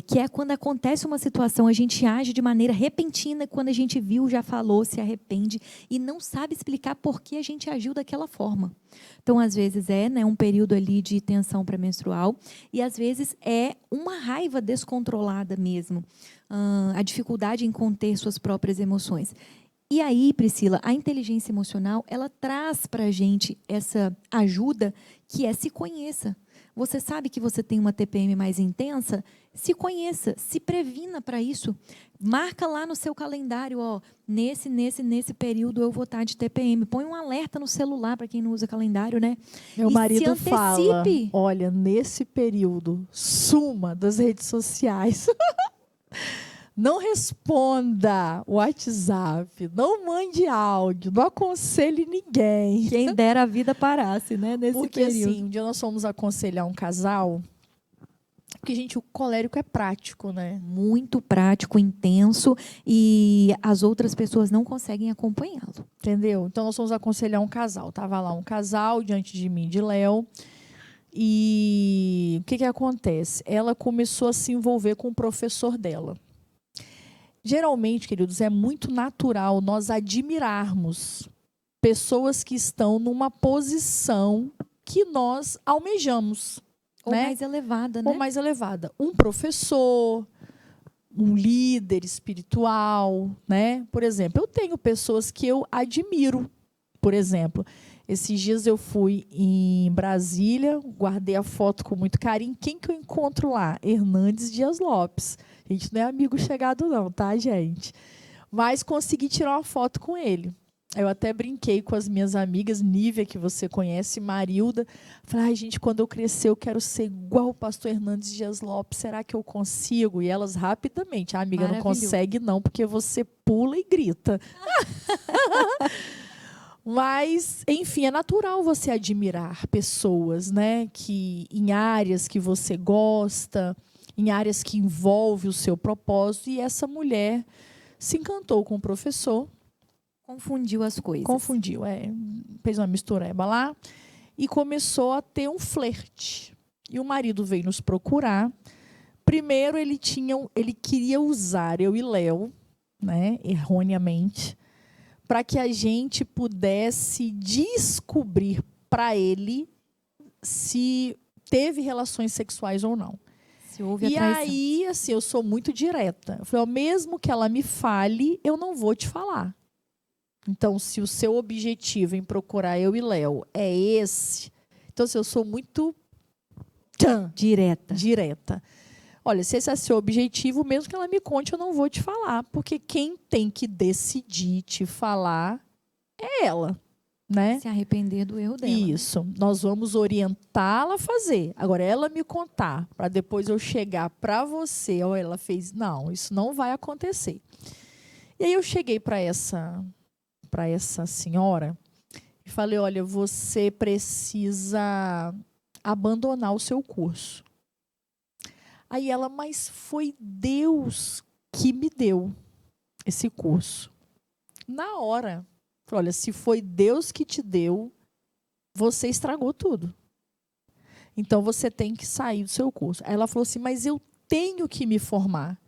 Que é quando acontece uma situação, a gente age de maneira repentina, quando a gente viu, já falou, se arrepende e não sabe explicar por que a gente agiu daquela forma. Então, às vezes um período ali de tensão pré-menstrual e às vezes é uma raiva descontrolada mesmo, a dificuldade em conter suas próprias emoções. E aí, Priscila, a inteligência emocional, ela traz para a gente essa ajuda que é se conheça. Você sabe que você tem uma TPM mais intensa? Se conheça, se previna para isso. Marca lá no seu calendário, nesse período eu vou estar de TPM. Põe um alerta no celular para quem não usa calendário, né? Meu E marido se fala, antecipe. olha, nesse período, suma das redes sociais. Não responda o WhatsApp, não mande áudio, não aconselhe ninguém. Quem dera a vida parasse, né? Nesse Porque período. assim, um dia nós fomos aconselhar um casal, porque, gente, o colérico é prático, né? Muito prático, intenso, e as outras pessoas não conseguem acompanhá-lo. Entendeu? Então nós fomos aconselhar um casal. Tava lá um casal diante de mim, de Léo. E o que acontece? Ela começou a se envolver com o professor dela. Geralmente, queridos, é muito natural nós admirarmos pessoas que estão numa posição que nós almejamos. Ou né? mais elevada, né? Ou mais elevada. Um professor, um líder espiritual, né? Por exemplo, eu tenho pessoas que eu admiro. Por exemplo, esses dias eu fui em Brasília, guardei a foto com muito carinho. Quem que eu encontro lá? Hernandes Dias Lopes. A gente não é amigo chegado não, tá, gente? Mas consegui tirar uma foto com ele. Eu até brinquei com as minhas amigas, Nívia, que você conhece, Marilda. Falei, gente, quando eu crescer, eu quero ser igual o pastor Hernandes Dias Lopes. Será que eu consigo? E elas rapidamente, amiga, não consegue não, porque você pula e grita. Mas, enfim, é natural você admirar pessoas, né? Que em áreas que você gosta, em áreas que envolvem o seu propósito. E essa mulher se encantou com o professor. Confundiu as coisas. Confundiu, fez uma mistureba lá e começou a ter um flerte. E o marido veio nos procurar. Primeiro, ele queria usar eu e Léo, né, erroneamente, para que a gente pudesse descobrir para ele se teve relações sexuais ou não. Se houve a traição. E aí, assim, eu sou muito direta. Eu falei, mesmo que ela me fale, eu não vou te falar. Então, se o seu objetivo em procurar eu e Léo é esse, então, se eu sou muito direta. Olha, se esse é seu objetivo, mesmo que ela me conte, eu não vou te falar, porque quem tem que decidir te falar é ela, né? Se arrepender do erro dela. Isso. Nós vamos orientá-la a fazer. Agora, ela me contar, para depois eu chegar para você, olha, ela fez. Não, isso não vai acontecer. E aí eu cheguei para essa senhora e falei, olha, você precisa abandonar o seu curso. Aí ela, mas foi Deus que me deu esse curso. Na hora, falei, olha, se foi Deus que te deu, você estragou tudo. Então você tem que sair do seu curso. Aí ela falou assim, mas eu tenho que me formar.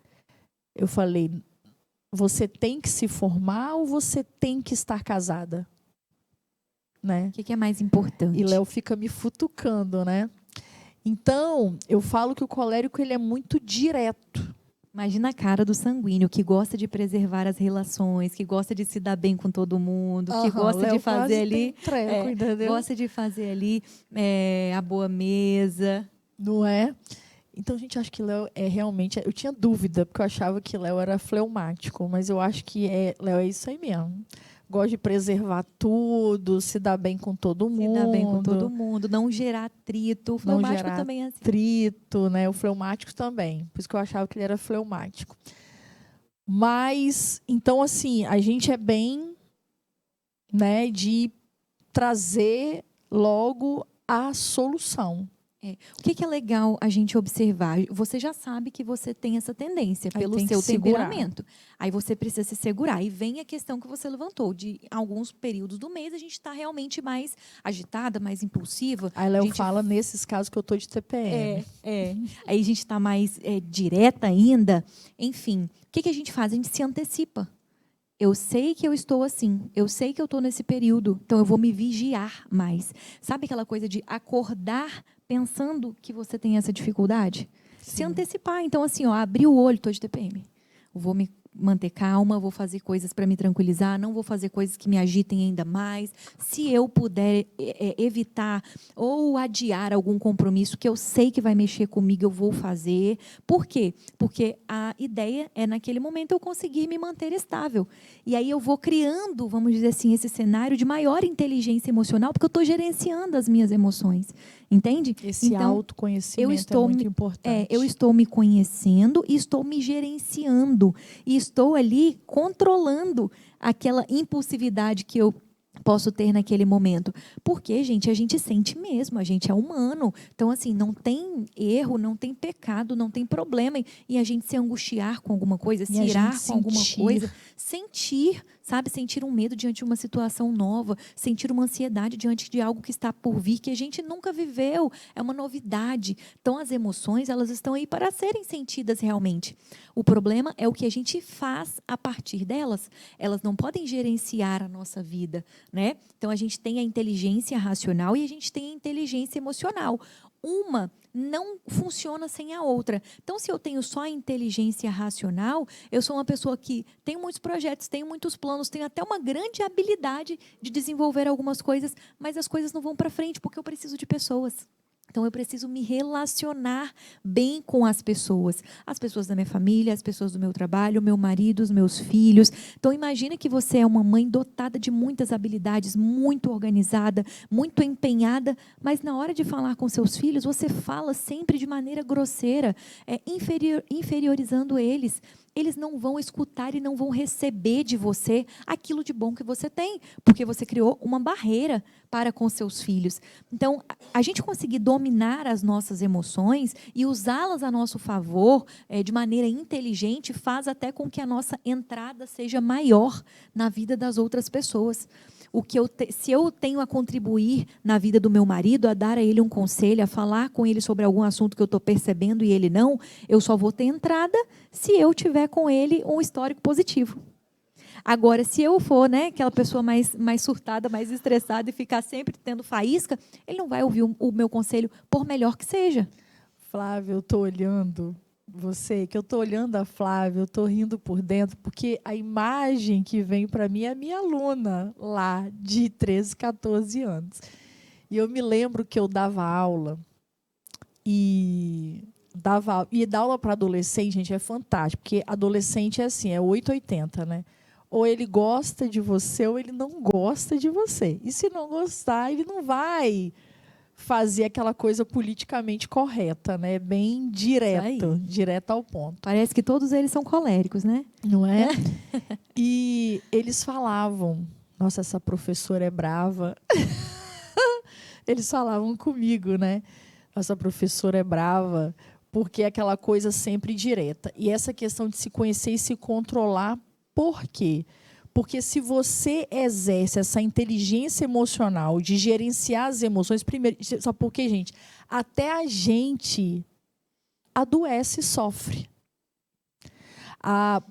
Eu falei, você tem que se formar ou você tem que estar casada? Né? O que é mais importante? E Léo fica me futucando, né? Então, eu falo que o colérico ele é muito direto. Imagina a cara do sanguíneo, que gosta de preservar as relações, que gosta de se dar bem com todo mundo, que gosta Léo de fazer ali... treco, entendeu? Gosta de fazer ali a boa mesa. Não é? Então, gente, acho que Léo é realmente... Eu tinha dúvida, porque eu achava que Léo era fleumático, mas eu acho que Léo é isso aí mesmo. Gosta de preservar tudo, se dar bem com todo mundo. Se dar bem com todo mundo, não gerar atrito. O fleumático também é assim. Atrito, né? O fleumático também. Por isso que eu achava que ele era fleumático. Mas, então, assim, a gente é bem, né, de trazer logo a solução. O que é legal a gente observar? Você já sabe que você tem essa tendência Aí pelo tem que seu segurar. temperamento. Aí você precisa se segurar. E vem a questão que você levantou, de alguns períodos do mês a gente está realmente mais agitada, mais impulsiva. Aí Léo A gente fala nesses casos que eu tô de TPM. Aí a gente está mais direta ainda. Enfim, o que a gente faz? A gente se antecipa. Eu sei que eu estou assim, eu sei que eu estou nesse período, então eu vou me vigiar mais. Sabe aquela coisa de acordar pensando que você tem essa dificuldade? Se Sim. antecipar. Então, assim, abri o olho, estou de TPM. Vou me manter calma, vou fazer coisas para me tranquilizar, não vou fazer coisas que me agitem ainda mais. Se eu puder evitar ou adiar algum compromisso que eu sei que vai mexer comigo, eu vou fazer. Por quê? Porque a ideia é, naquele momento, eu conseguir me manter estável. E aí eu vou criando, vamos dizer assim, esse cenário de maior inteligência emocional, porque eu estou gerenciando as minhas emoções. Entende? Esse Então, autoconhecimento é muito importante. eu estou me conhecendo e estou me gerenciando. E estou ali controlando aquela impulsividade que eu posso ter naquele momento. Porque, gente, a gente sente mesmo, a gente é humano. Então, assim, não tem erro, não tem pecado, não tem problema em a gente se angustiar com alguma coisa, se irar com alguma coisa. Sentir, sabe? Sentir um medo diante de uma situação nova, sentir uma ansiedade diante de algo que está por vir, que a gente nunca viveu, é uma novidade. Então, as emoções, elas estão aí para serem sentidas realmente. O problema é o que a gente faz a partir delas. Elas não podem gerenciar a nossa vida, né? Então, a gente tem a inteligência racional e a gente tem a inteligência emocional. Uma não funciona sem a outra. Então, se eu tenho só a inteligência racional, eu sou uma pessoa que tem muitos projetos, tenho muitos planos, tenho até uma grande habilidade de desenvolver algumas coisas, mas as coisas não vão para frente porque eu preciso de pessoas. Então, eu preciso me relacionar bem com as pessoas da minha família, as pessoas do meu trabalho, o meu marido, os meus filhos. Então, imagina que você é uma mãe dotada de muitas habilidades, muito organizada, muito empenhada, mas na hora de falar com seus filhos, você fala sempre de maneira grosseira, inferiorizando eles. Eles não vão escutar e não vão receber de você aquilo de bom que você tem, porque você criou uma barreira para com seus filhos. Então, a gente conseguir dominar as nossas emoções e usá-las a nosso favor de maneira inteligente faz até com que a nossa entrada seja maior na vida das outras pessoas. Se eu tenho a contribuir na vida do meu marido, a dar a ele um conselho, a falar com ele sobre algum assunto que eu estou percebendo e ele não, eu só vou ter entrada se eu tiver com ele um histórico positivo. Agora, se eu for aquela pessoa mais surtada, mais estressada e ficar sempre tendo faísca, ele não vai ouvir o meu conselho, por melhor que seja. Flávia, eu estou olhando que eu estou olhando a Flávia, eu estou rindo por dentro, porque a imagem que vem para mim é a minha aluna lá, de 13, 14 anos. E eu me lembro que eu dava aula, e dar aula para adolescente, gente, é fantástico, porque adolescente é assim, é 880, né? Ou ele gosta de você, ou ele não gosta de você. E se não gostar, ele não vai fazer aquela coisa politicamente correta, né? Bem direto ao ponto. Parece que todos eles são coléricos, né? Não é? E eles falavam, nossa, essa professora é brava. Eles falavam comigo, né? Nossa professora é brava, porque é aquela coisa sempre direta. E essa questão de se conhecer e se controlar, por quê? Porque se você exerce essa inteligência emocional de gerenciar as emoções, primeiro, sabe por quê, gente? Até a gente adoece e sofre.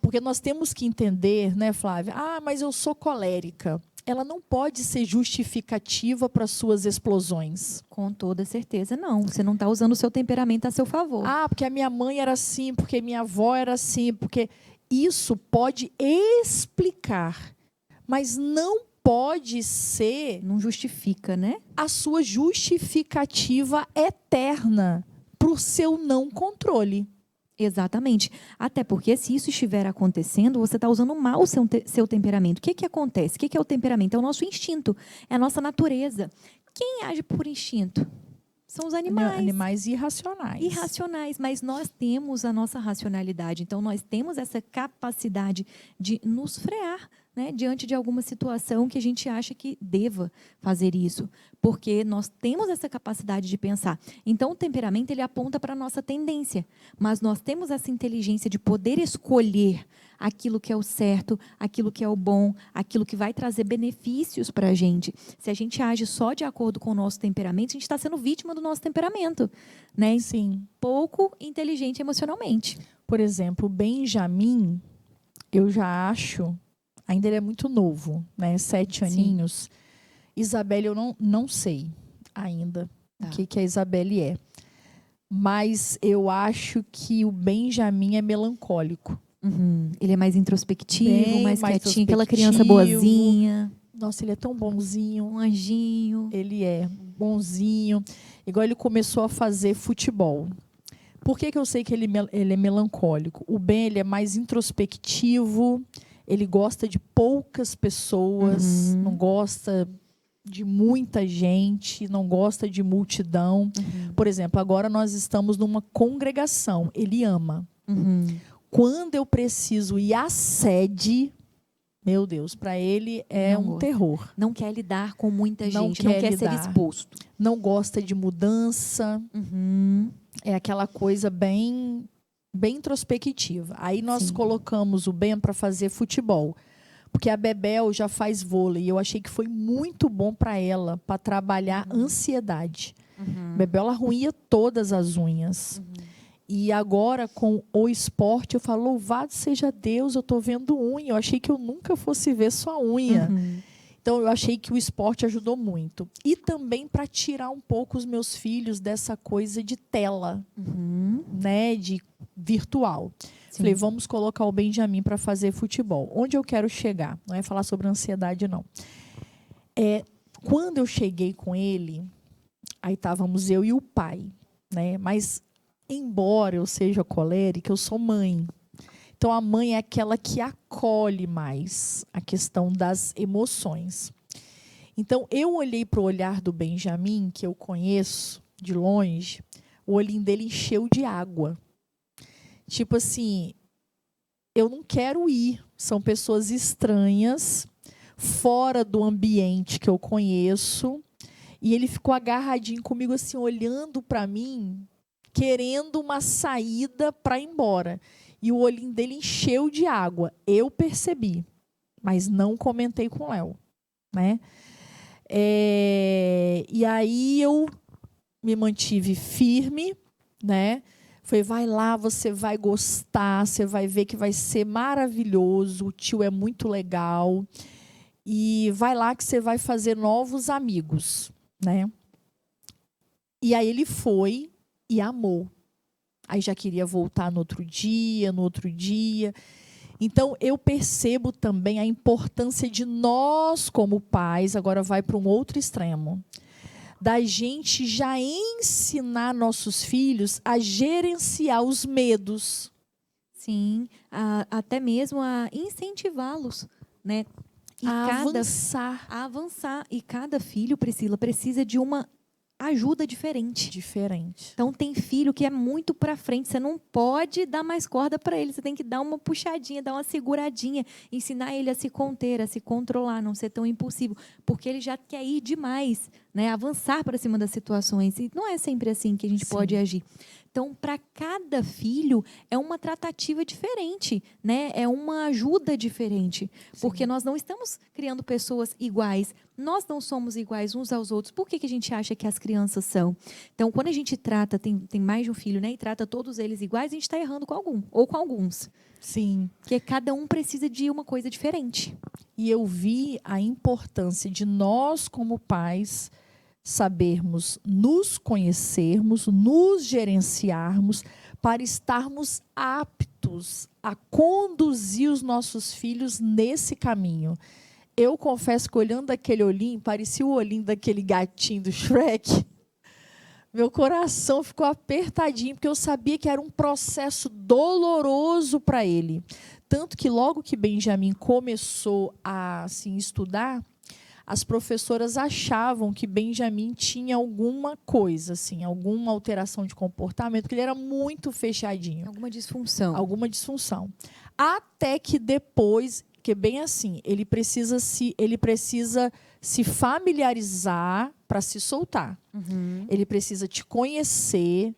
Porque nós temos que entender, né, Flávia? Mas eu sou colérica. Ela não pode ser justificativa para suas explosões. Com toda certeza, não. Você não está usando o seu temperamento a seu favor. Porque a minha mãe era assim, porque minha avó era assim, porque... Isso pode explicar, mas não pode ser... Não justifica, né? A sua justificativa eterna para o seu não controle. Exatamente. Até porque, se isso estiver acontecendo, você está usando mal o seu temperamento. O que acontece? O que é o temperamento? É o nosso instinto, é a nossa natureza. Quem age por instinto? São os animais. Animais irracionais. Irracionais, mas nós temos a nossa racionalidade. Então, nós temos essa capacidade de nos frear né, diante de alguma situação que a gente acha que deva fazer isso, porque nós temos essa capacidade de pensar. Então, o temperamento ele aponta para a nossa tendência, mas nós temos essa inteligência de poder escolher aquilo que é o certo, aquilo que é o bom, aquilo que vai trazer benefícios para a gente. Se a gente age só de acordo com o nosso temperamento, a gente está sendo vítima do nosso temperamento, né? Sim. Pouco inteligente emocionalmente. Por exemplo, o Benjamin, eu já acho, ainda ele é muito novo, né? 7 aninhos. Isabelle, eu não sei ainda o que a Isabelle é. Mas eu acho que o Benjamin é melancólico. Ele é mais introspectivo, Bem mais mais quietinho, aquela introspectivo. criança boazinha, Nossa, ele é tão bonzinho. um anjinho. Ele é bonzinho. Igual ele começou a fazer futebol. Por que eu sei que ele é melancólico? O Ben, ele é mais introspectivo. Ele gosta de poucas pessoas. Não gosta de muita gente. Não gosta de multidão. Por exemplo, agora nós estamos numa congregação. Ele ama. Quando eu preciso ir à sede, meu Deus, para ele é Não um gosta. terror. Não quer lidar com muita Não gente, não quer quer ser lidar. exposto. Não gosta de mudança. É aquela coisa bem introspectiva. Aí nós Sim. colocamos o Ben para fazer futebol. Porque a Bebel já faz vôlei. E eu achei que foi muito bom para ela, para trabalhar ansiedade. A Bebel, ela roía todas as unhas. E agora, com o esporte, eu falo, louvado seja Deus, eu estou vendo unha. Eu achei que eu nunca fosse ver sua unha. Então, eu achei que o esporte ajudou muito. E também para tirar um pouco os meus filhos dessa coisa de tela, né, de virtual. Sim. Falei, vamos colocar o Benjamin para fazer futebol. Onde eu quero chegar? Não é falar sobre ansiedade, não. Quando eu cheguei com ele, aí estávamos eu e o pai, né? Mas, embora eu seja colérica, eu sou mãe. Então, a mãe é aquela que acolhe mais a questão das emoções. Então, eu olhei para o olhar do Benjamin, que eu conheço de longe, o olhinho dele encheu de água. Tipo assim, eu não quero ir. São pessoas estranhas, fora do ambiente que eu conheço. E ele ficou agarradinho comigo, assim, olhando para mim, querendo uma saída para ir embora. E o olhinho dele encheu de água. Eu percebi, mas não comentei com o Léo, né? E aí eu me mantive firme, né? Falei, vai lá, você vai gostar, você vai ver que vai ser maravilhoso, o tio é muito legal. E vai lá que você vai fazer novos amigos, né? E aí ele foi e amou. Aí já queria voltar no outro dia. Então, eu percebo também a importância de nós, como pais, agora vai para um outro extremo, da gente já ensinar nossos filhos a gerenciar os medos. Sim, até mesmo a incentivá-los, né? E a avançar. E cada filho, Priscila, precisa de uma ajuda diferente. Então, tem filho que é muito para frente. Você não pode dar mais corda para ele. Você tem que dar uma puxadinha, dar uma seguradinha. Ensinar ele a se conter, a se controlar, não ser tão impulsivo. Porque ele já quer ir demais, né? Avançar para cima das situações. E não é sempre assim que a gente pode agir. Então, para cada filho, é uma tratativa diferente, né? É uma ajuda diferente. Porque nós não estamos criando pessoas iguais. Nós não somos iguais uns aos outros. Por que a gente acha que as crianças são? Então, quando a gente trata, tem mais de um filho, né? E trata todos eles iguais, a gente está errando com algum, ou com alguns. Sim. Porque cada um precisa de uma coisa diferente. E eu vi a importância de nós, como pais, sabermos nos conhecermos, nos gerenciarmos, para estarmos aptos a conduzir os nossos filhos nesse caminho. Eu confesso que, olhando aquele olhinho, parecia o olhinho daquele gatinho do Shrek. Meu coração ficou apertadinho, porque eu sabia que era um processo doloroso para ele. Tanto que, logo que Benjamin começou a assim, estudar, as professoras achavam que Benjamin tinha alguma coisa, assim, alguma alteração de comportamento, porque ele era muito fechadinho. Alguma disfunção. Até que depois, porque bem assim, ele precisa se familiarizar para se soltar. Ele precisa te conhecer,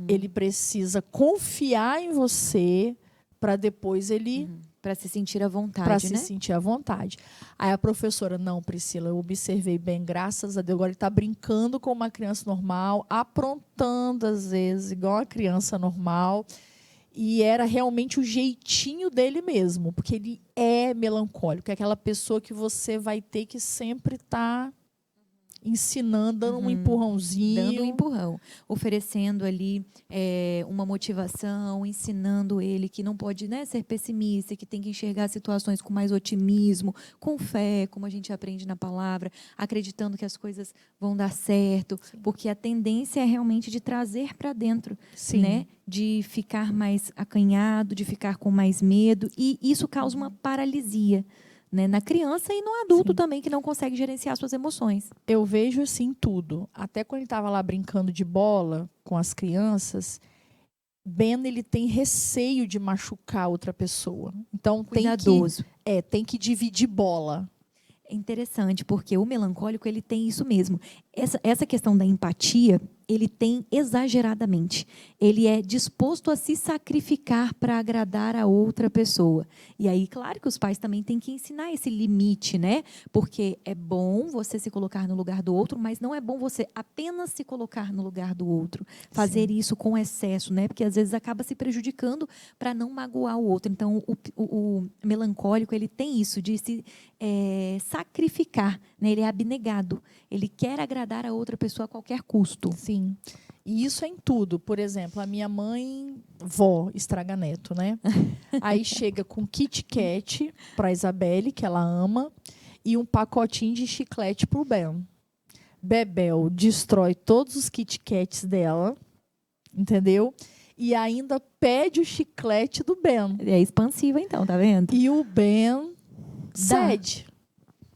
ele precisa confiar em você para depois ele... Para se sentir à vontade, Para né? se sentir à vontade. Aí a professora, não, Priscila, eu observei bem, graças a Deus, agora ele está brincando com uma criança normal, aprontando às vezes, igual uma criança normal, e era realmente o jeitinho dele mesmo, porque ele é melancólico, é aquela pessoa que você vai ter que sempre estar ensinando, dando um empurrãozinho. Dando um empurrão, oferecendo ali uma motivação, ensinando ele que não pode, né, ser pessimista, que tem que enxergar situações com mais otimismo, com fé, como a gente aprende na palavra, acreditando que as coisas vão dar certo, porque a tendência é realmente de trazer para dentro, né, de ficar mais acanhado, de ficar com mais medo, e isso causa uma paralisia, né, na criança e no adulto também, que não consegue gerenciar suas emoções. Eu vejo assim tudo. Até quando ele estava lá brincando de bola com as crianças, Ben, ele tem receio de machucar outra pessoa. Então Cuidadoso. tem que dividir bola. É interessante, porque o melancólico ele tem isso mesmo. Essa questão da empatia, ele tem exageradamente. Ele é disposto a se sacrificar para agradar a outra pessoa. E aí, claro que os pais também têm que ensinar esse limite, né? Porque é bom você se colocar no lugar do outro, mas não é bom você apenas se colocar no lugar do outro. Fazer isso com excesso, né? Porque às vezes acaba se prejudicando para não magoar o outro. Então, o melancólico, ele tem isso de se sacrificar, né? Ele é abnegado. Ele quer agradar a outra pessoa a qualquer custo. Sim. E isso é em tudo. Por exemplo, a minha mãe, vó, estraga neto, né? Aí chega com Kit Kat para a Isabelle, que ela ama, e um pacotinho de chiclete para o Ben. Bebel destrói todos os Kit Kats dela, entendeu? E ainda pede o chiclete do Ben. É expansiva, então, tá vendo? E o Ben cede.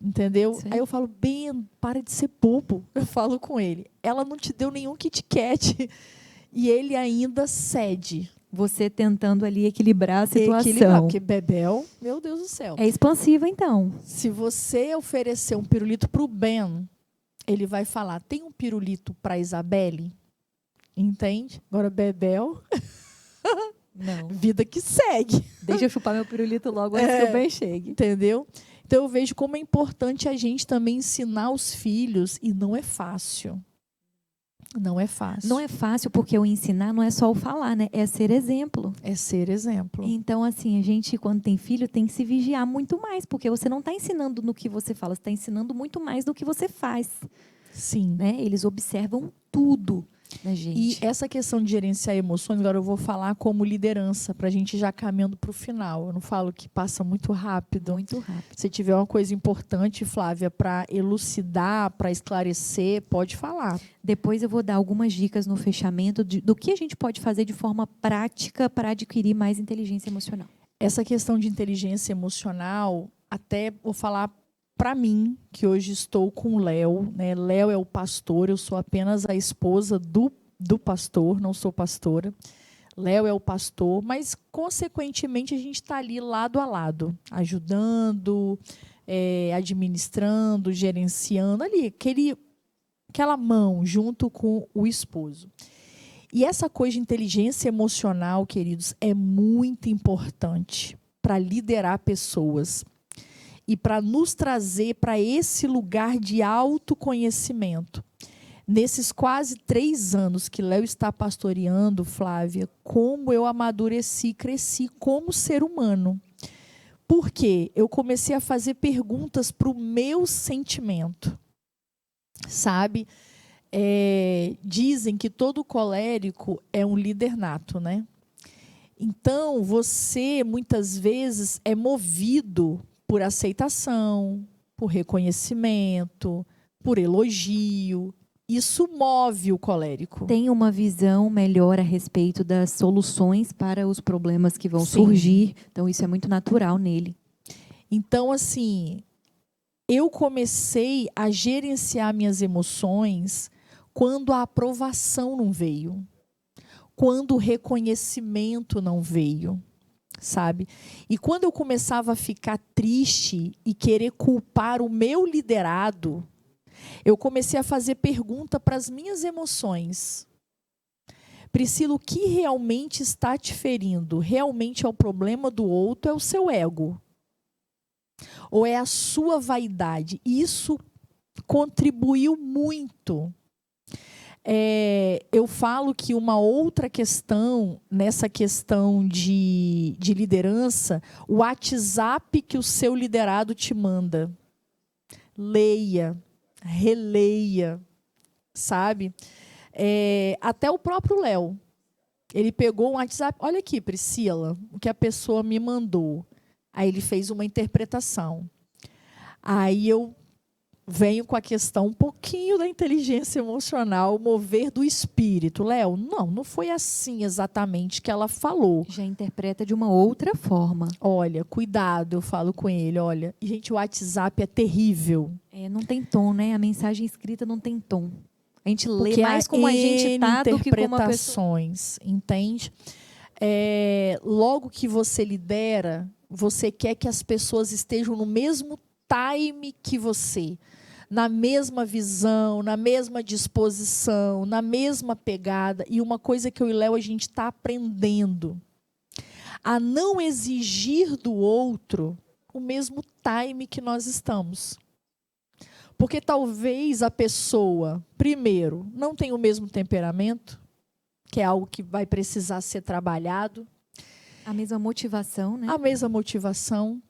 Entendeu? Sim. Aí eu falo, Ben, para de ser bobo. Eu falo com ele. Ela não te deu nenhum Kit Kat. E ele ainda cede. Você tentando ali equilibrar a situação. Equilibrar, porque Bebel, meu Deus do céu. É expansiva, então. Se você oferecer um pirulito para o Ben, ele vai falar, tem um pirulito para Isabelle? Entende? Agora Bebel, Não. vida que segue. Deixa eu chupar meu pirulito logo antes que o Ben chegue. Entendeu? Então eu vejo como é importante a gente também ensinar os filhos, e não é fácil. Não é fácil. Não é fácil, porque o ensinar não é só o falar, né? É ser exemplo. É ser exemplo. Então, assim, a gente, quando tem filho, tem que se vigiar muito mais, porque você não está ensinando no que você fala, você está ensinando muito mais do que você faz. Sim. Né? Eles observam tudo na gente. E essa questão de gerenciar emoções, agora eu vou falar como liderança, para a gente já caminhando para o final. Eu não falo que passa muito rápido. Muito rápido. Se tiver uma coisa importante, Flávia, para elucidar, para esclarecer, pode falar. Depois eu vou dar algumas dicas no fechamento do que a gente pode fazer de forma prática para adquirir mais inteligência emocional. Essa questão de inteligência emocional, até vou falar para mim, que hoje estou com o Léo, né? Léo é o pastor, eu sou apenas a esposa do pastor, não sou pastora. Léo é o pastor, mas, consequentemente, a gente está ali lado a lado, ajudando, administrando, gerenciando, ali, aquela mão junto com o esposo. E essa coisa de inteligência emocional, queridos, é muito importante para liderar pessoas e para nos trazer para esse lugar de autoconhecimento. Nesses quase 3 anos que Léo está pastoreando, Flávia, como eu amadureci, cresci como ser humano. Porque eu comecei a fazer perguntas para o meu sentimento. Sabe? Dizem que todo colérico é um líder nato, né? Então, você, muitas vezes, é movido por aceitação, por reconhecimento, por elogio. Isso move o colérico. Tem uma visão melhor a respeito das soluções para os problemas que vão surgir. Então, isso é muito natural nele. Então, assim, eu comecei a gerenciar minhas emoções quando a aprovação não veio, quando o reconhecimento não veio. sabe? E quando eu começava a ficar triste e querer culpar o meu liderado, eu comecei a fazer pergunta para as minhas emoções. Priscila, o que realmente está te ferindo? Realmente é o problema do outro, é o seu ego? Ou é a sua vaidade? Isso contribuiu muito. Eu falo que uma outra questão, nessa questão de liderança, o WhatsApp que o seu liderado te manda. Leia, releia, sabe? Até o próprio Léo. Ele pegou um WhatsApp. Olha aqui, Priscila, o que a pessoa me mandou. Aí ele fez uma interpretação. Aí eu venho com a questão um pouquinho da inteligência emocional, mover do espírito. Léo, não foi assim exatamente que ela falou. Já interpreta de uma outra forma. Olha, cuidado, eu falo com ele. Olha, gente, o WhatsApp é terrível. Não tem tom, né? A mensagem escrita não tem tom. A gente Porque lê mais como a gente tá do que como a pessoa. Interpretações, entende? Logo que você lidera, você quer que as pessoas estejam no mesmo time que você, na mesma visão, na mesma disposição, na mesma pegada. E uma coisa que eu e Léo, a gente está aprendendo a não exigir do outro o mesmo time que nós estamos. Porque talvez a pessoa, primeiro, não tenha o mesmo temperamento, que é algo que vai precisar ser trabalhado. A mesma motivação, né? A mesma motivação.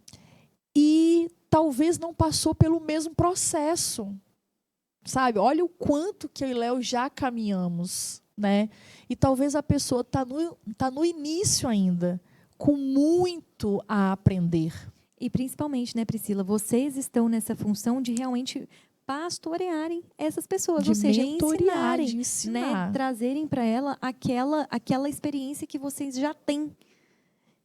E talvez não passou pelo mesmo processo, sabe? Olha o quanto que eu e Léo já caminhamos, né? E talvez a pessoa tá no início ainda, com muito a aprender. E principalmente, né, Priscila, vocês estão nessa função de realmente pastorearem essas pessoas, De ou seja, mentorear, ensinarem, de ensinar. né, trazerem para ela aquela experiência que vocês já têm.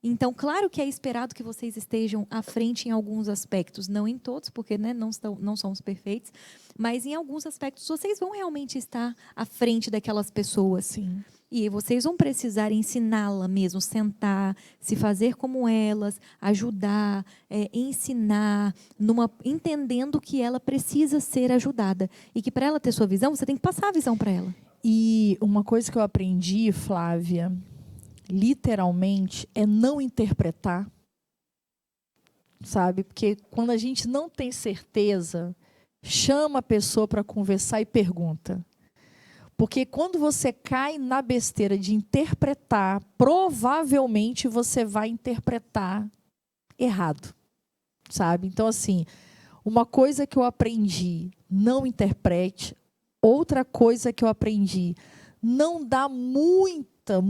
Então, claro que é esperado que vocês estejam à frente em alguns aspectos, não em todos, porque, né, não somos perfeitos, mas em alguns aspectos vocês vão realmente estar à frente daquelas pessoas. Sim. E vocês vão precisar ensiná-la mesmo, sentar, se fazer como elas, ajudar, ensinar, entendendo que ela precisa ser ajudada. E que para ela ter sua visão, você tem que passar a visão para ela. E uma coisa que eu aprendi, Flávia, literalmente, é não interpretar, sabe? Porque quando a gente não tem certeza, chama a pessoa para conversar e pergunta. Porque quando você cai na besteira de interpretar, provavelmente você vai interpretar errado, sabe? Então, assim, uma coisa que eu aprendi, não interprete. Outra coisa que eu aprendi, não dá muita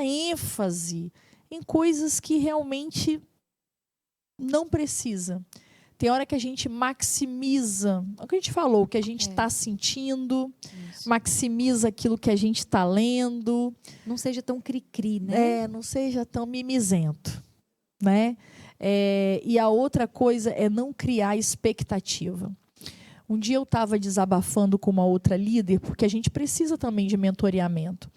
ênfase em coisas que realmente não precisa. Tem hora que a gente maximiza o que a gente falou, o que a gente está sentindo, maximiza aquilo que a gente está lendo. Não seja tão cri-cri, né? Não seja tão mimizento, né? E a outra coisa é não criar expectativa. Um dia eu estava desabafando com uma outra líder, porque a gente precisa também de mentoreamento.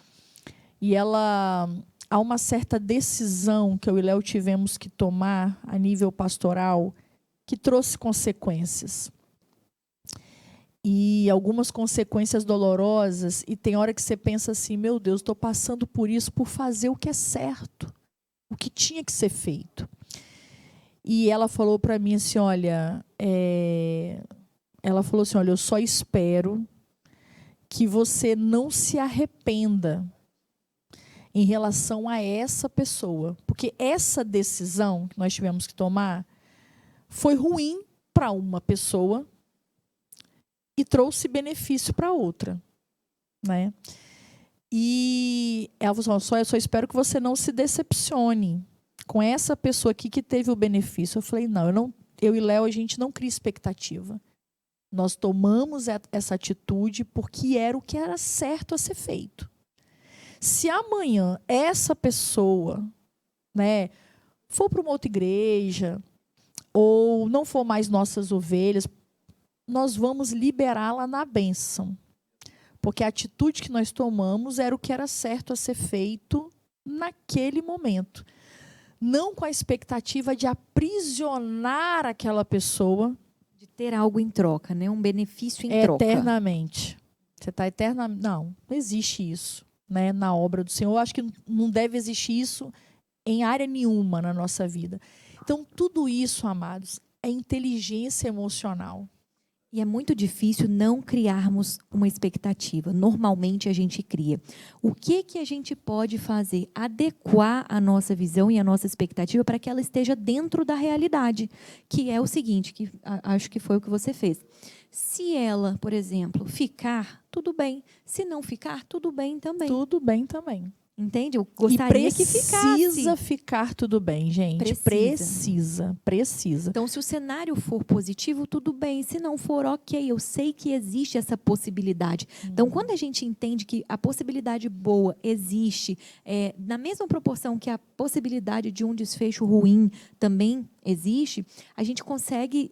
E há uma certa decisão que eu e Léo tivemos que tomar a nível pastoral, que trouxe consequências. E algumas consequências dolorosas, e tem hora que você pensa assim, meu Deus, estou passando por isso por fazer o que é certo, o que tinha que ser feito. E ela falou para mim assim, olha, eu só espero que você não se arrependa em relação a essa pessoa, porque essa decisão que nós tivemos que tomar foi ruim para uma pessoa e trouxe benefício para outra, né? E ela falou assim, eu só espero que você não se decepcione com essa pessoa aqui que teve o benefício. Eu falei, eu e Léo, a gente não cria expectativa. Nós tomamos essa atitude porque era o que era certo a ser feito. Se amanhã essa pessoa, né, for para uma outra igreja, ou não for mais nossas ovelhas, nós vamos liberá-la na bênção. Porque a atitude que nós tomamos era o que era certo a ser feito naquele momento. não com a expectativa de aprisionar aquela pessoa. De ter algo em troca, né? Um benefício em troca. Eternamente. Você está eternamente... Não existe isso, né, na obra do Senhor. Eu acho que não deve existir isso em área nenhuma na nossa vida. Então, tudo isso, amados, é inteligência emocional. E é muito difícil não criarmos uma expectativa. Normalmente a gente cria. O que a gente pode fazer? Adequar a nossa visão e a nossa expectativa para que ela esteja dentro da realidade. Que é o seguinte, que acho que foi o que você fez. Se ela, por exemplo, ficar, tudo bem. Se não ficar, tudo bem também. Tudo bem também. Entende? Eu gostaria que ficasse. Precisa ficar tudo bem, gente. Precisa. Então, se o cenário for positivo, tudo bem. Se não for, ok. Eu sei que existe essa possibilidade. Então, quando a gente entende que a possibilidade boa existe, na mesma proporção que a possibilidade de um desfecho ruim também existe, a gente consegue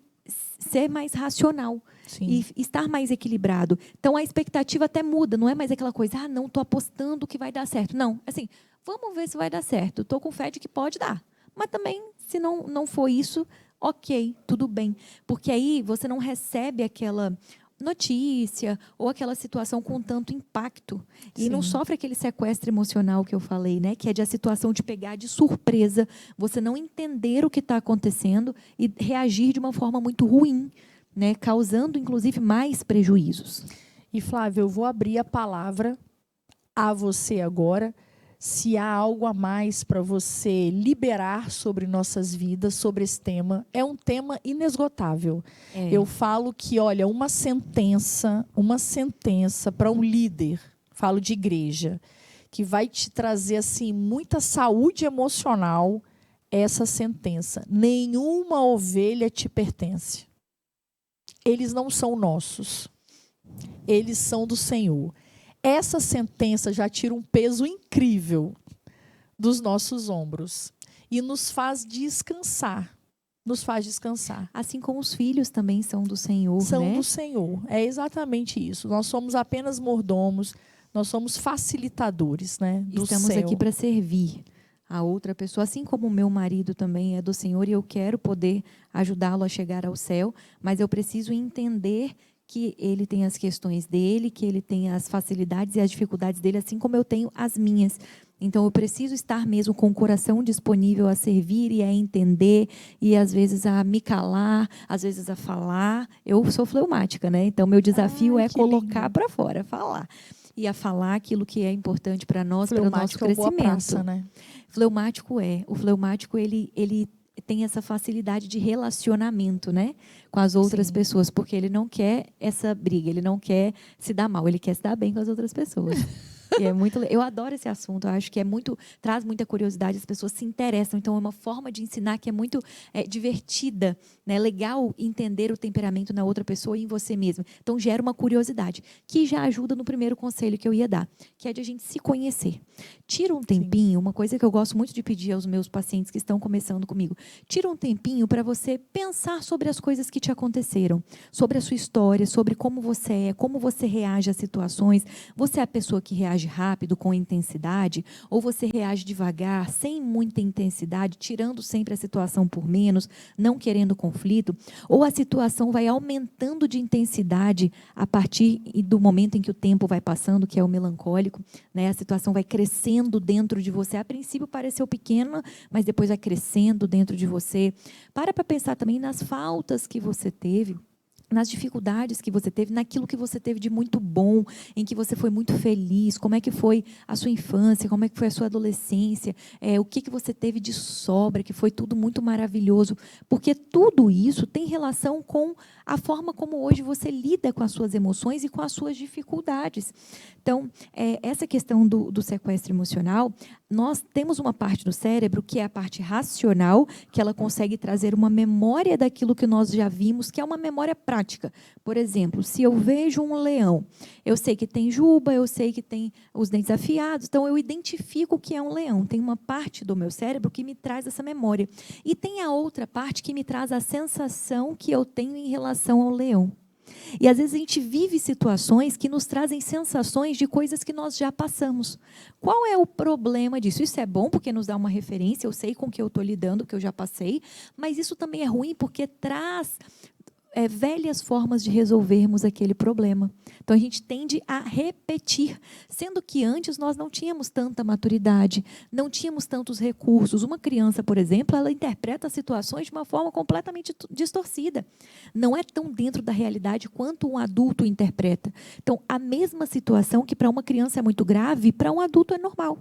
ser mais racional. Sim. E estar mais equilibrado. Então, a expectativa até muda. Não é mais aquela coisa, não, estou apostando que vai dar certo. Não, assim, vamos ver se vai dar certo. Estou com fé de que pode dar. Mas também, se não for isso, ok, tudo bem. Porque aí você não recebe aquela notícia ou aquela situação com tanto impacto. E não sofre aquele sequestro emocional que eu falei, né? Que é de a situação te pegar de surpresa, você não entender o que está acontecendo e reagir de uma forma muito ruim, né, causando, inclusive, mais prejuízos. E, Flávia, eu vou abrir a palavra a você agora, se há algo a mais para você liberar sobre nossas vidas, sobre esse tema. É um tema inesgotável. Eu falo que, olha, uma sentença para um líder, falo de igreja, que vai te trazer assim muita saúde emocional, essa sentença: nenhuma ovelha te pertence. Eles não são nossos. Eles são do Senhor. Essa sentença já tira um peso incrível dos nossos ombros e nos faz descansar. Assim como os filhos também são do Senhor, São né? do Senhor. É exatamente isso. Nós somos apenas mordomos, nós somos facilitadores, né, do Estamos céu. aqui para servir a outra pessoa, assim como o meu marido também é do Senhor e eu quero poder ajudá-lo a chegar ao céu, mas eu preciso entender que ele tem as questões dele, que ele tem as facilidades e as dificuldades dele, assim como eu tenho as minhas. Então, eu preciso estar mesmo com o coração disponível a servir e a entender, e às vezes a me calar, às vezes a falar. Eu sou fleumática, né? Então, meu desafio é colocar para fora, falar. E a falar aquilo que é importante para nós, para o nosso crescimento. Boa praça, né? Fleumático O fleumático, ele tem essa facilidade de relacionamento, né, com as outras pessoas, porque ele não quer essa briga, ele não quer se dar mal, ele quer se dar bem com as outras pessoas. E é muito, eu adoro esse assunto, eu acho que traz muita curiosidade, as pessoas se interessam, então é uma forma de ensinar que é muito divertida, né? Legal entender o temperamento na outra pessoa e em você mesmo. Então gera uma curiosidade, que já ajuda no primeiro conselho que eu ia dar, que é de a gente se conhecer. Tira um tempinho, uma coisa que eu gosto muito de pedir aos meus pacientes que estão começando comigo, tira um tempinho para você pensar sobre as coisas que te aconteceram, sobre a sua história, sobre como você é, como você reage às situações. Você é a pessoa que reage rápido, com intensidade, ou você reage devagar, sem muita intensidade, tirando sempre a situação por menos, não querendo conflito, ou a situação vai aumentando de intensidade a partir do momento em que o tempo vai passando, que é o melancólico, né? A situação vai crescendo dentro de você. A princípio pareceu pequena, mas depois vai crescendo dentro de você. Para pensar também nas faltas que você teve, nas dificuldades que você teve, naquilo que você teve de muito bom, em que você foi muito feliz, como é que foi a sua infância, como é que foi a sua adolescência, o que você teve de sobra, que foi tudo muito maravilhoso, porque tudo isso tem relação com a forma como hoje você lida com as suas emoções e com as suas dificuldades. Então, essa questão do sequestro emocional, nós temos uma parte do cérebro, que é a parte racional, que ela consegue trazer uma memória daquilo que nós já vimos, que é uma memória prática. Por exemplo, se eu vejo um leão, eu sei que tem juba, eu sei que tem os dentes afiados, então eu identifico o que é um leão. Tem uma parte do meu cérebro que me traz essa memória. E tem a outra parte que me traz a sensação que eu tenho em relação ao leão. E às vezes a gente vive situações que nos trazem sensações de coisas que nós já passamos. Qual é o problema disso? Isso é bom porque nos dá uma referência, eu sei com o que eu estou lidando, que eu já passei, mas isso também é ruim porque traz velhas formas de resolvermos aquele problema. Então, a gente tende a repetir, sendo que antes nós não tínhamos tanta maturidade, não tínhamos tantos recursos. Uma criança, por exemplo, ela interpreta as situações de uma forma completamente distorcida. Não é tão dentro da realidade quanto um adulto interpreta. Então, a mesma situação que para uma criança é muito grave, para um adulto é normal.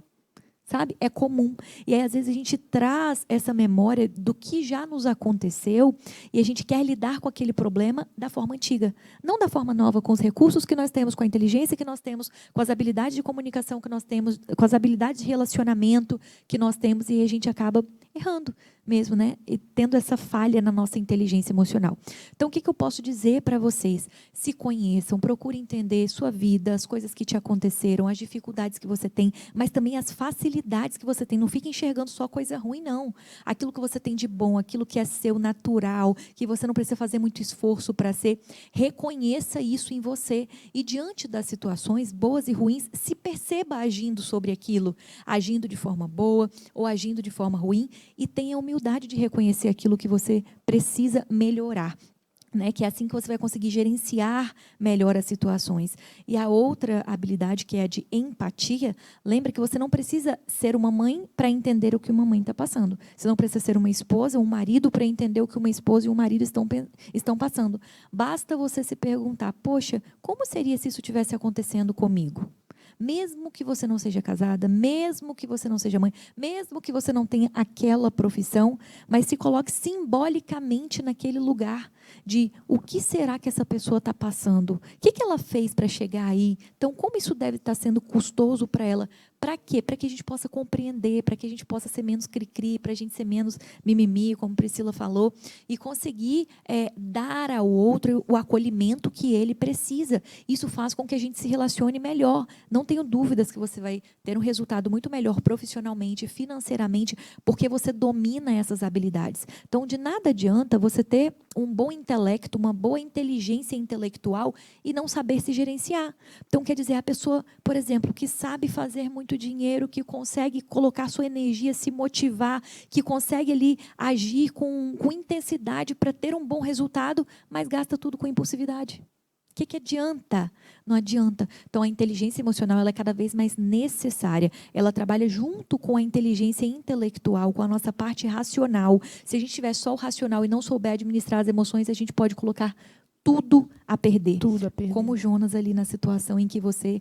Sabe? É comum. E aí, às vezes, a gente traz essa memória do que já nos aconteceu e a gente quer lidar com aquele problema da forma antiga. Não da forma nova, com os recursos que nós temos, com a inteligência que nós temos, com as habilidades de comunicação que nós temos, com as habilidades de relacionamento que nós temos, e a gente acaba errando mesmo, né? E tendo essa falha na nossa inteligência emocional. Então, o que eu posso dizer para vocês? Se conheçam, procurem entender sua vida, as coisas que te aconteceram, as dificuldades que você tem, mas também as facilidades que você tem. Não fique enxergando só coisa ruim, não. Aquilo que você tem de bom, aquilo que é seu, natural, que você não precisa fazer muito esforço para ser, reconheça isso em você. E diante das situações boas e ruins, se perceba agindo sobre aquilo, agindo de forma boa ou agindo de forma ruim, e tenha humildade de reconhecer aquilo que você precisa melhorar. Né, que é assim que você vai conseguir gerenciar melhor as situações. E a outra habilidade, que é a de empatia, lembra que você não precisa ser uma mãe para entender o que uma mãe está passando. Você não precisa ser uma esposa ou um marido para entender o que uma esposa e um marido estão passando. Basta você se perguntar, poxa, como seria se isso estivesse acontecendo comigo? Mesmo que você não seja casada, mesmo que você não seja mãe, mesmo que você não tenha aquela profissão, mas se coloque simbolicamente naquele lugar de o que será que essa pessoa está passando? O que ela fez para chegar aí? Então, como isso deve estar sendo custoso para ela? Para quê? Para que a gente possa compreender, para que a gente possa ser menos cri-cri, para a gente ser menos mimimi, como Priscila falou, e conseguir dar ao outro o acolhimento que ele precisa. Isso faz com que a gente se relacione melhor. Não tenho dúvidas que você vai ter um resultado muito melhor profissionalmente, financeiramente, porque você domina essas habilidades. Então, de nada adianta você ter um bom intelecto, uma boa inteligência intelectual e não saber se gerenciar. Então, quer dizer, a pessoa, por exemplo, que sabe fazer muito dinheiro, que consegue colocar sua energia, se motivar, que consegue ali agir com intensidade para ter um bom resultado, mas gasta tudo com impulsividade. O que adianta? Não adianta. Então, a inteligência emocional ela é cada vez mais necessária. Ela trabalha junto com a inteligência intelectual, com a nossa parte racional. Se a gente tiver só o racional e não souber administrar as emoções, a gente pode colocar tudo a perder. Tudo a perder. Como Jonas ali na situação em que você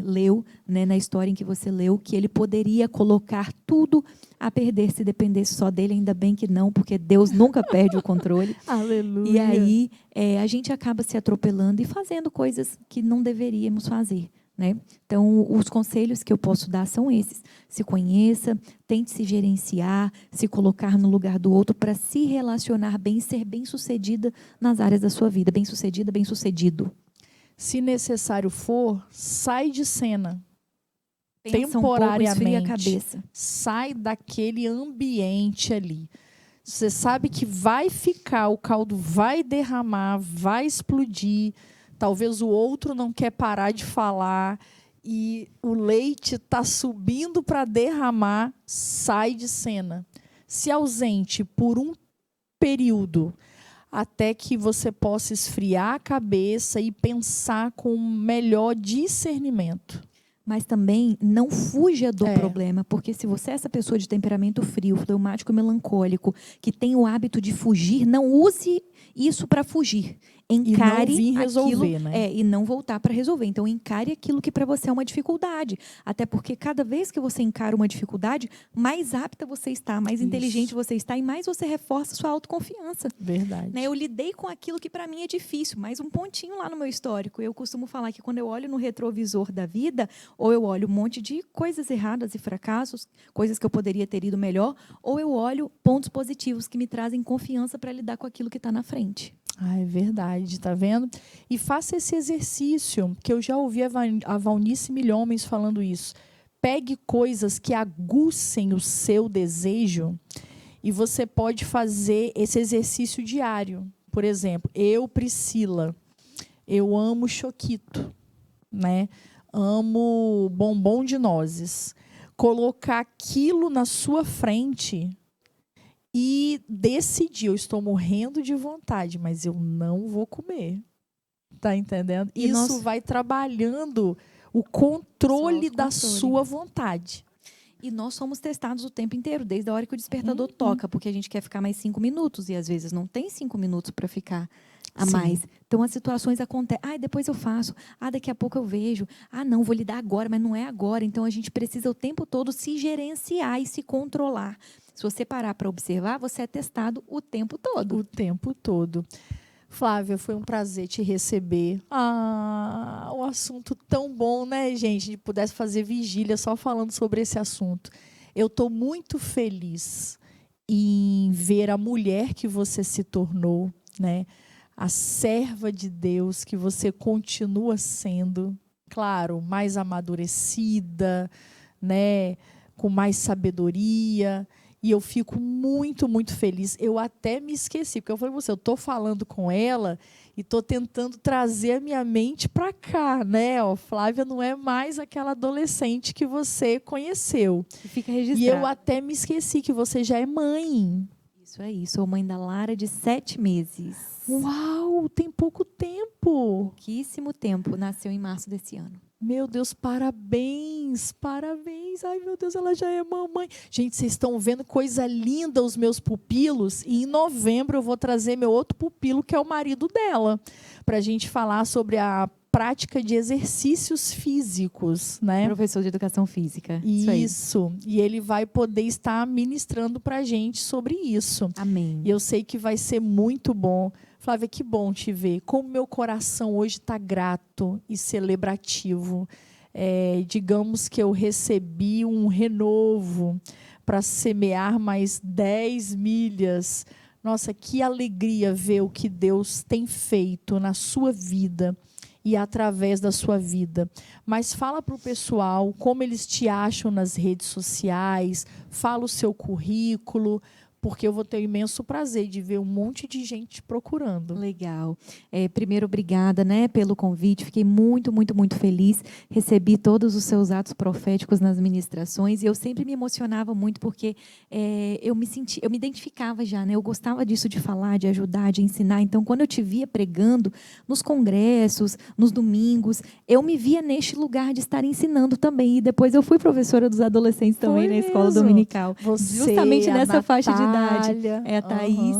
leu, né, na história em que você leu, que ele poderia colocar tudo a perder se dependesse só dele. Ainda bem que não, porque Deus nunca perde o controle. Aleluia. E aí a gente acaba se atropelando e fazendo coisas que não deveríamos fazer. Né? Então, os conselhos que eu posso dar são esses. Se conheça, tente se gerenciar, se colocar no lugar do outro para se relacionar bem, ser bem-sucedida nas áreas da sua vida. Bem-sucedida, bem-sucedido. Se necessário for, sai de cena. Pensa Temporariamente. Um pouco, esfria a cabeça. Sai daquele ambiente ali. Você sabe que vai ficar, o caldo vai derramar, vai explodir. Talvez o outro não quer parar de falar e o leite está subindo para derramar, sai de cena. Se ausente por um período, até que você possa esfriar a cabeça e pensar com melhor discernimento. Mas também não fuja do problema, porque se você é essa pessoa de temperamento frio, fleumático e melancólico, que tem o hábito de fugir, não use isso para fugir. Encare e não vir resolver, aquilo, né? E não voltar para resolver. Então, encare aquilo que para você é uma dificuldade. Até porque cada vez que você encara uma dificuldade, mais apta você está, mais inteligente você está e mais você reforça sua autoconfiança. Verdade. Né? Eu lidei com aquilo que para mim é difícil, mais um pontinho lá no meu histórico. Eu costumo falar que quando eu olho no retrovisor da vida, ou eu olho um monte de coisas erradas e fracassos, coisas que eu poderia ter ido melhor, ou eu olho pontos positivos que me trazem confiança para lidar com aquilo que está na frente. Ah, é verdade, tá vendo? E faça esse exercício, que eu já ouvi a Valnice Milhomens falando isso. Pegue coisas que aguçem o seu desejo e você pode fazer esse exercício diário. Por exemplo, eu, Priscila, eu amo choquito, né? Amo bombom de nozes. Colocar aquilo na sua frente e decidir, eu estou morrendo de vontade, mas eu não vou comer. Tá entendendo? E isso vai trabalhando o controle da sua vontade. E nós somos testados o tempo inteiro, desde a hora que o despertador toca, porque a gente quer ficar mais 5 minutos e às vezes não tem 5 minutos para ficar a mais. Então as situações acontecem. Depois eu faço. Daqui a pouco eu vejo. Não, vou lidar agora, mas não é agora. Então a gente precisa o tempo todo se gerenciar e se controlar. Se você parar para observar, você é testado o tempo todo. O tempo todo. Flávia, foi um prazer te receber. Um assunto tão bom, né, gente? A gente pudesse fazer vigília só falando sobre esse assunto. Eu estou muito feliz em ver a mulher que você se tornou, né? A serva de Deus que você continua sendo. Claro, mais amadurecida, né? Com mais sabedoria. E eu fico muito, muito feliz. Eu até me esqueci, porque eu falei você, eu estou falando com ela e estou tentando trazer a minha mente para cá, né? Flávia não é mais aquela adolescente que você conheceu. Fica registrado. E eu até me esqueci que você já é mãe. Isso aí, sou mãe da Lara de 7 meses. Uau, tem pouco tempo. Pouquíssimo tempo, nasceu em março desse ano. Meu Deus, parabéns, parabéns. Ai, meu Deus, ela já é mamãe. Gente, vocês estão vendo coisa linda os meus pupilos? E em novembro eu vou trazer meu outro pupilo, que é o marido dela, para a gente falar sobre a prática de exercícios físicos, né? Professor de educação física. Isso. E ele vai poder estar ministrando para a gente sobre isso. Amém. E eu sei que vai ser muito bom. Flávia, que bom te ver. Como meu coração hoje está grato e celebrativo. Digamos que eu recebi um renovo para semear mais 10 milhas. Nossa, que alegria ver o que Deus tem feito na sua vida e através da sua vida. Mas fala para o pessoal como eles te acham nas redes sociais, fala o seu currículo, porque eu vou ter o imenso prazer de ver um monte de gente procurando. Legal. Primeiro, obrigada, né, pelo convite. Fiquei muito, muito, muito feliz. Recebi todos os seus atos proféticos nas ministrações e eu sempre me emocionava muito porque eu me identificava já, né? Eu gostava disso de falar, de ajudar, de ensinar. Então, quando eu te via pregando nos congressos, nos domingos, eu me via neste lugar de estar ensinando também. E depois eu fui professora dos adolescentes também na escola dominical. Justamente nessa faixa de idade. É a Thaís.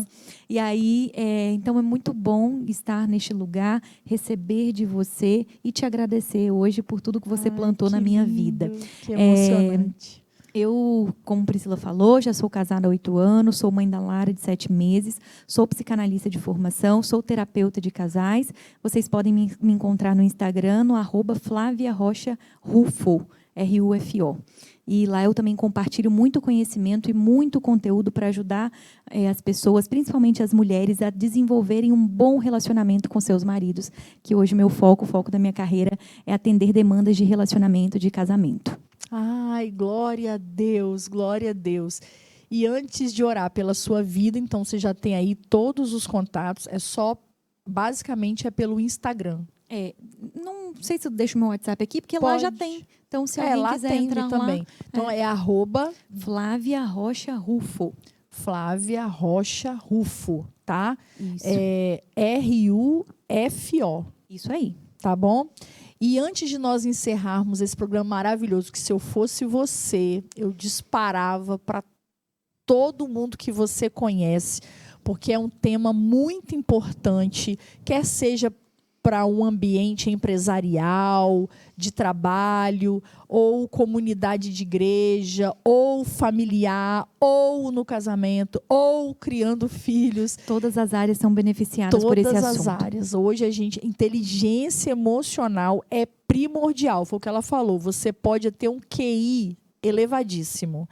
E aí, então é muito bom estar neste lugar, receber de você e te agradecer hoje por tudo que você plantou na minha vida. Que emocionante. Eu, como Priscila falou, já sou casada há 8 anos, sou mãe da Lara de 7 meses, sou psicanalista de formação, sou terapeuta de casais. Vocês podem me encontrar no Instagram, no @FlaviaRochaRufo, RUFO. E lá eu também compartilho muito conhecimento e muito conteúdo para ajudar as pessoas, principalmente as mulheres, a desenvolverem um bom relacionamento com seus maridos, que hoje o foco da minha carreira é atender demandas de relacionamento, de casamento. Ai, glória a Deus, glória a Deus. E antes de orar pela sua vida, então você já tem aí todos os contatos, basicamente é pelo Instagram. Não sei se eu deixo meu WhatsApp aqui, porque Pode. lá já tem. Então, se alguém quiser entrar também. lá... Então, é Flávia Rocha Rufo. Flávia Rocha Rufo, tá? Isso. RUFO. Isso aí. Tá bom? E antes de nós encerrarmos esse programa maravilhoso, que se eu fosse você, eu disparava para todo mundo que você conhece, porque é um tema muito importante, quer seja para um ambiente empresarial, de trabalho, ou comunidade de igreja, ou familiar, ou no casamento, ou criando filhos. Todas as áreas são beneficiadas por esse assunto. Todas as áreas. Hoje, inteligência emocional é primordial. Foi o que ela falou. Você pode ter um QI elevadíssimo,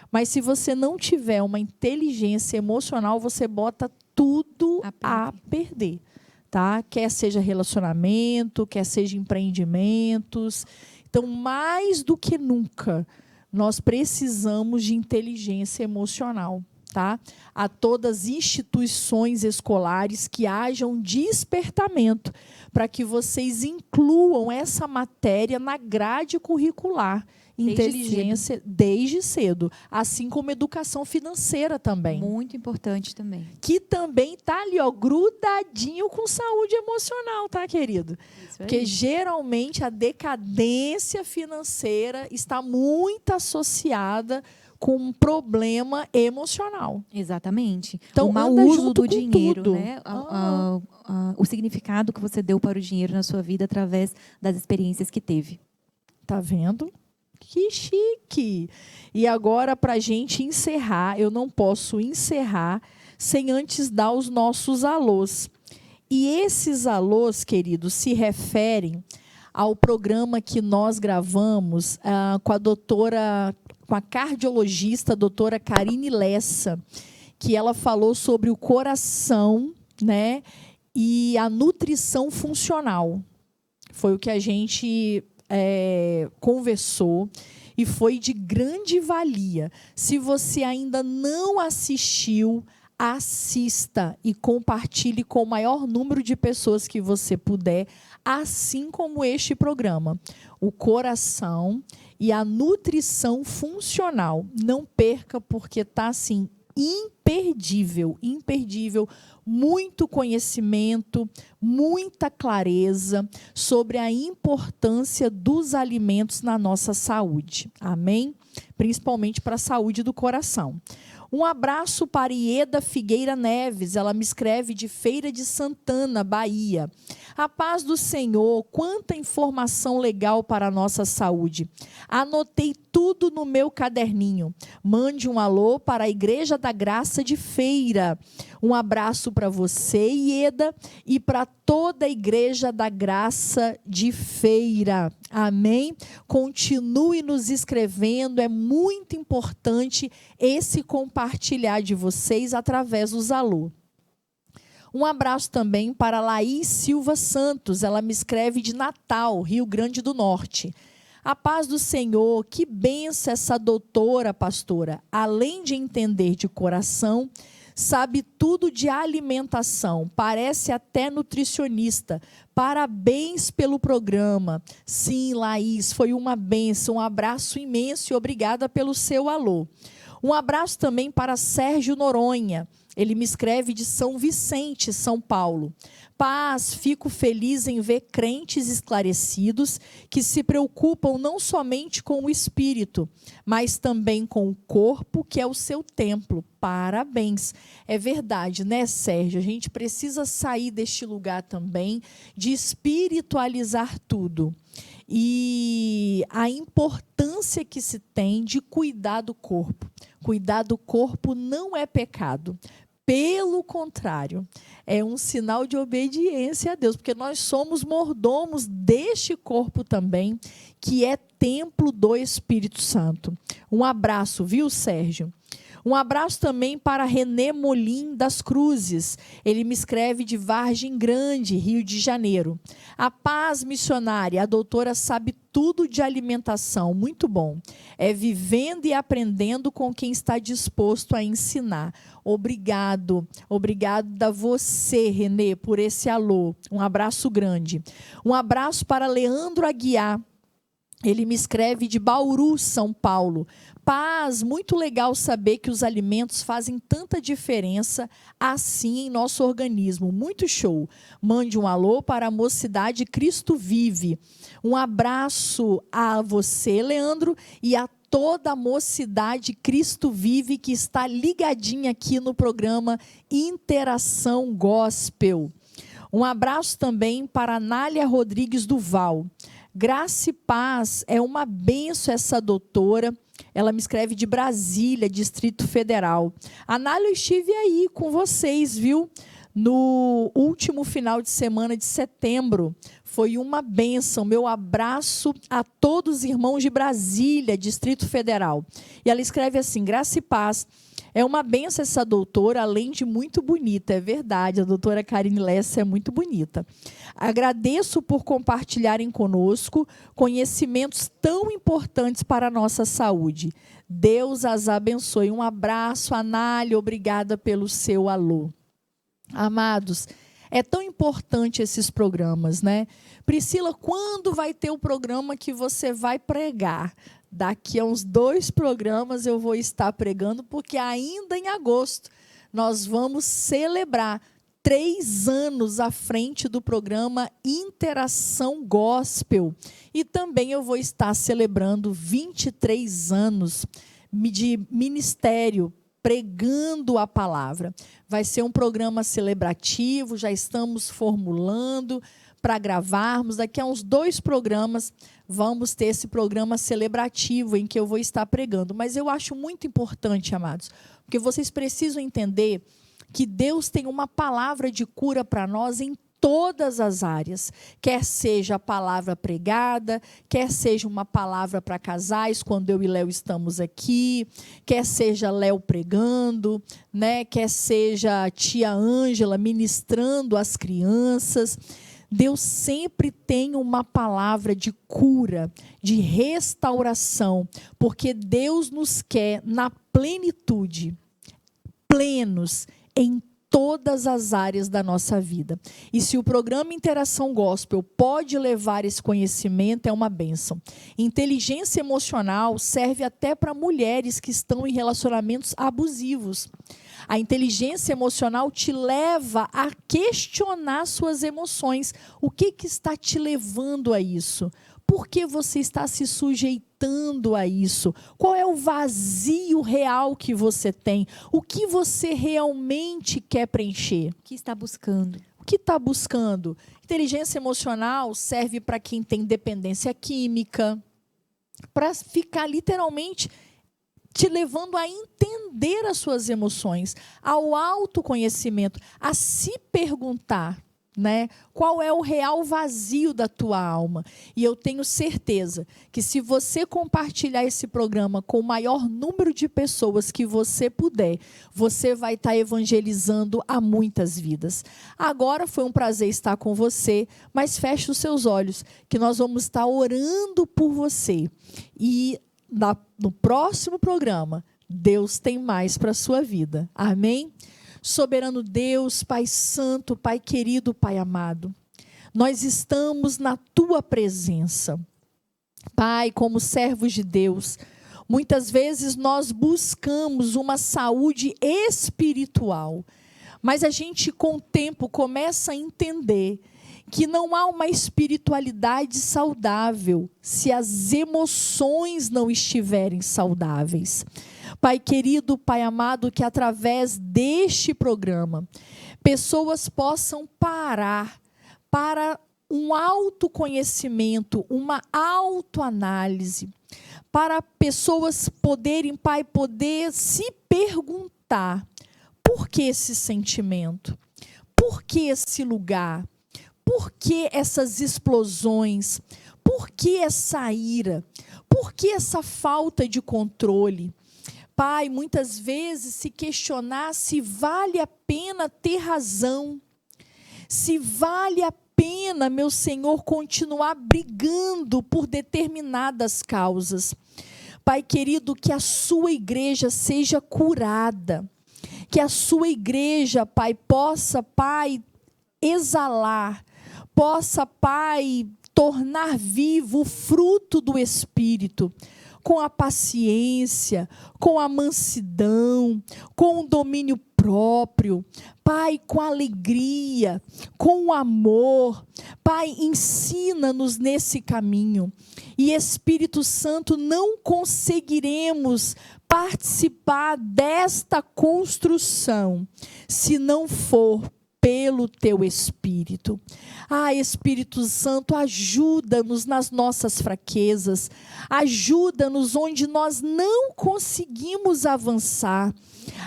mas se você não tiver uma inteligência emocional, você bota tudo a perder. Tá? Quer seja relacionamento, quer seja empreendimentos. Então, mais do que nunca, nós precisamos de inteligência emocional. tá? A todas as instituições escolares que hajam despertamento para que vocês incluam essa matéria na grade curricular. Inteligência desde cedo, assim como educação financeira também. Muito importante também. Que também está ali, ó, grudadinho com saúde emocional, tá, querido? Isso aí. Porque geralmente a decadência financeira está muito associada com um problema emocional. Exatamente. Então, o mau anda uso junto do com dinheiro, tudo. né? O significado que você deu para o dinheiro na sua vida através das experiências que teve. Tá vendo? Que chique! E agora, para a gente encerrar, eu não posso encerrar sem antes dar os nossos alôs. E esses alôs, queridos, se referem ao programa que nós gravamos com a cardiologista, a doutora Karine Lessa, que ela falou sobre o coração, né, e a nutrição funcional. Foi o que a gente conversou e foi de grande valia. Se você ainda não assistiu, assista e compartilhe com o maior número de pessoas que você puder, assim como este programa. O coração e a nutrição funcional. Não perca, porque está assim, imperdível, imperdível. Muito conhecimento, muita clareza sobre a importância dos alimentos na nossa saúde. Amém? Principalmente para a saúde do coração. Um abraço para Ieda Figueira Neves, ela me escreve de Feira de Santana, Bahia. A paz do Senhor, quanta informação legal para a nossa saúde. Anotei tudo no meu caderninho. Mande um alô para a Igreja da Graça de Feira. Um abraço para você, Ieda, e para toda a Igreja da Graça de Feira. Amém? Continue nos escrevendo, é muito importante esse compartilhar de vocês através dos alô. Um abraço também para Laís Silva Santos, ela me escreve de Natal, Rio Grande do Norte. A paz do Senhor, que benção essa doutora, pastora, além de entender de coração, sabe tudo de alimentação, parece até nutricionista. Parabéns pelo programa. Sim, Laís, foi uma bênção, um abraço imenso e obrigada pelo seu alô. Um abraço também para Sérgio Noronha, ele me escreve de São Vicente, São Paulo. Paz, fico feliz em ver crentes esclarecidos que se preocupam não somente com o espírito, mas também com o corpo, que é o seu templo. Parabéns. É verdade, né, Sérgio? A gente precisa sair deste lugar também de espiritualizar tudo. E a importância que se tem de cuidar do corpo. Cuidar do corpo não é pecado. Pelo contrário, é um sinal de obediência a Deus, porque nós somos mordomos deste corpo também, que é templo do Espírito Santo. Um abraço, viu, Sérgio? Um abraço também para René Molim das Cruzes. Ele me escreve de Vargem Grande, Rio de Janeiro. A paz missionária, a doutora sabe tudo de alimentação, muito bom. É vivendo e aprendendo com quem está disposto a ensinar. Obrigado, obrigada a você, Renê, por esse alô. Um abraço grande. Um abraço para Leandro Aguiar. Ele me escreve de Bauru, São Paulo. Paz, muito legal saber que os alimentos fazem tanta diferença assim em nosso organismo. Muito show. Mande um alô para a Mocidade Cristo Vive. Um abraço a você, Leandro, e a toda a Mocidade Cristo Vive que está ligadinha aqui no programa Interação Gospel. Um abraço também para a Nália Rodrigues Duval. Graça e paz, é uma benção essa doutora. Ela me escreve de Brasília, Distrito Federal. Anália, eu estive aí com vocês, viu? no último final de semana de setembro. Foi uma bênção. Meu abraço a todos os irmãos de Brasília, Distrito Federal. E ela escreve assim: graça e paz. É uma bênção essa doutora, além de muito bonita. É verdade, a doutora Karine Lessa é muito bonita. Agradeço por compartilharem conosco conhecimentos tão importantes para a nossa saúde. Deus as abençoe. Um abraço, Anália, obrigada pelo seu alô. Amados, é tão importante esses programas, né? Priscila, quando vai ter o programa que você vai pregar? Daqui a uns 2 programas eu vou estar pregando, porque ainda em agosto nós vamos celebrar 3 anos à frente do programa Interação Gospel. E também eu vou estar celebrando 23 anos de ministério, pregando a palavra. Vai ser um programa celebrativo, já estamos formulando para gravarmos. Daqui a uns 2 programas vamos ter esse programa celebrativo em que eu vou estar pregando. Mas eu acho muito importante, amados, porque vocês precisam entender que Deus tem uma palavra de cura para nós em todas as áreas, quer seja a palavra pregada, quer seja uma palavra para casais, quando eu e Léo estamos aqui, quer seja Léo pregando, né? Quer seja a tia Ângela ministrando às crianças. Deus sempre tem uma palavra de cura, de restauração, porque Deus nos quer na plenitude, plenos em todas as áreas da nossa vida. E se o programa Interação Gospel pode levar esse conhecimento, é uma bênção. Inteligência emocional serve até para mulheres que estão em relacionamentos abusivos. A inteligência emocional te leva a questionar suas emoções. O que está te levando a isso? Por que você está se sujeitando a isso? Qual é o vazio real que você tem? O que você realmente quer preencher? O que está buscando? O que está buscando? Inteligência emocional serve para quem tem dependência química, para ficar literalmente te levando a entender as suas emoções, ao autoconhecimento, a se perguntar, né, qual é o real vazio da tua alma. E eu tenho certeza que se você compartilhar esse programa com o maior número de pessoas que você puder, você vai estar evangelizando a muitas vidas. Agora foi um prazer estar com você, mas feche os seus olhos, que nós vamos estar orando por você. E no próximo programa, Deus tem mais para a sua vida. Amém? Soberano Deus, Pai Santo, Pai querido, Pai amado, nós estamos na Tua presença. Pai, como servos de Deus, muitas vezes nós buscamos uma saúde espiritual, mas a gente com o tempo começa a entender que não há uma espiritualidade saudável se as emoções não estiverem saudáveis. Pai querido, Pai amado, que através deste programa, pessoas possam parar para um autoconhecimento, uma autoanálise, para pessoas poderem, Pai, poder se perguntar: por que esse sentimento? Por que esse lugar? Por que essas explosões? Por que essa ira? Por que essa falta de controle? Pai, muitas vezes se questionar se vale a pena ter razão, se vale a pena, meu Senhor, continuar brigando por determinadas causas. Pai querido, que a sua igreja seja curada, que a sua igreja, Pai, possa, Pai, exalar, possa, Pai, tornar vivo o fruto do Espírito, com a paciência, com a mansidão, com o domínio próprio, Pai, com a alegria, com o amor. Pai, ensina-nos nesse caminho. E Espírito Santo, não conseguiremos participar desta construção se não for pelo teu Espírito. Espírito Santo, ajuda-nos nas nossas fraquezas, ajuda-nos onde nós não conseguimos avançar,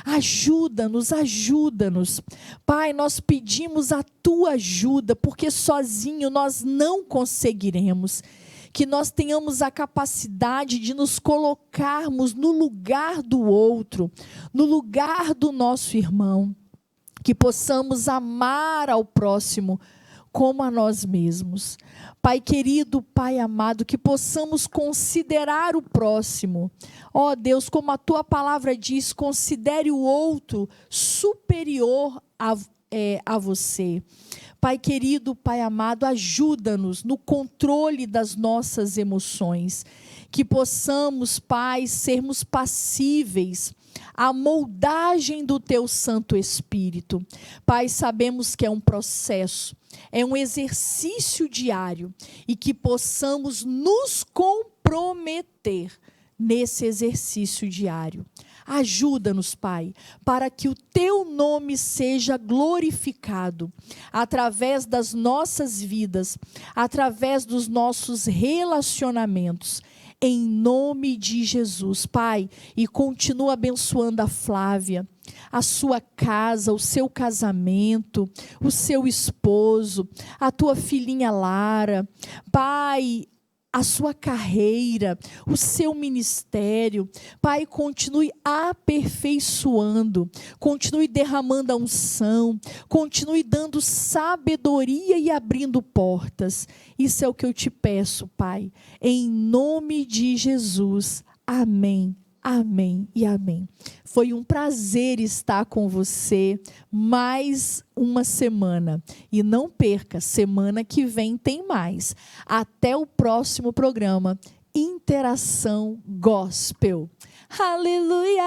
ajuda-nos. Pai, nós pedimos a tua ajuda, porque sozinho nós não conseguiremos. Que nós tenhamos a capacidade de nos colocarmos no lugar do outro, no lugar do nosso irmão, que possamos amar ao próximo como a nós mesmos. Pai querido, Pai amado, que possamos considerar o próximo. Ó Deus, como a tua palavra diz, considere o outro superior a você. Pai querido, Pai amado, ajuda-nos no controle das nossas emoções, que possamos, Pai, sermos passíveis à moldagem do teu Santo Espírito. Pai, sabemos que é um processo, é um exercício diário, e que possamos nos comprometer nesse exercício diário. Ajuda-nos, Pai, para que o teu nome seja glorificado através das nossas vidas, através dos nossos relacionamentos, em nome de Jesus, Pai. E continua abençoando a Flávia, a sua casa, o seu casamento, o seu esposo, a tua filhinha Lara, Pai, a sua carreira, o seu ministério. Pai, continue aperfeiçoando, continue derramando a unção, continue dando sabedoria e abrindo portas. Isso é o que eu te peço, Pai, em nome de Jesus. Amém. Amém e amém. Foi um prazer estar com você mais uma semana. E não perca, semana que vem tem mais. Até o próximo programa, Interação Gospel. Aleluia!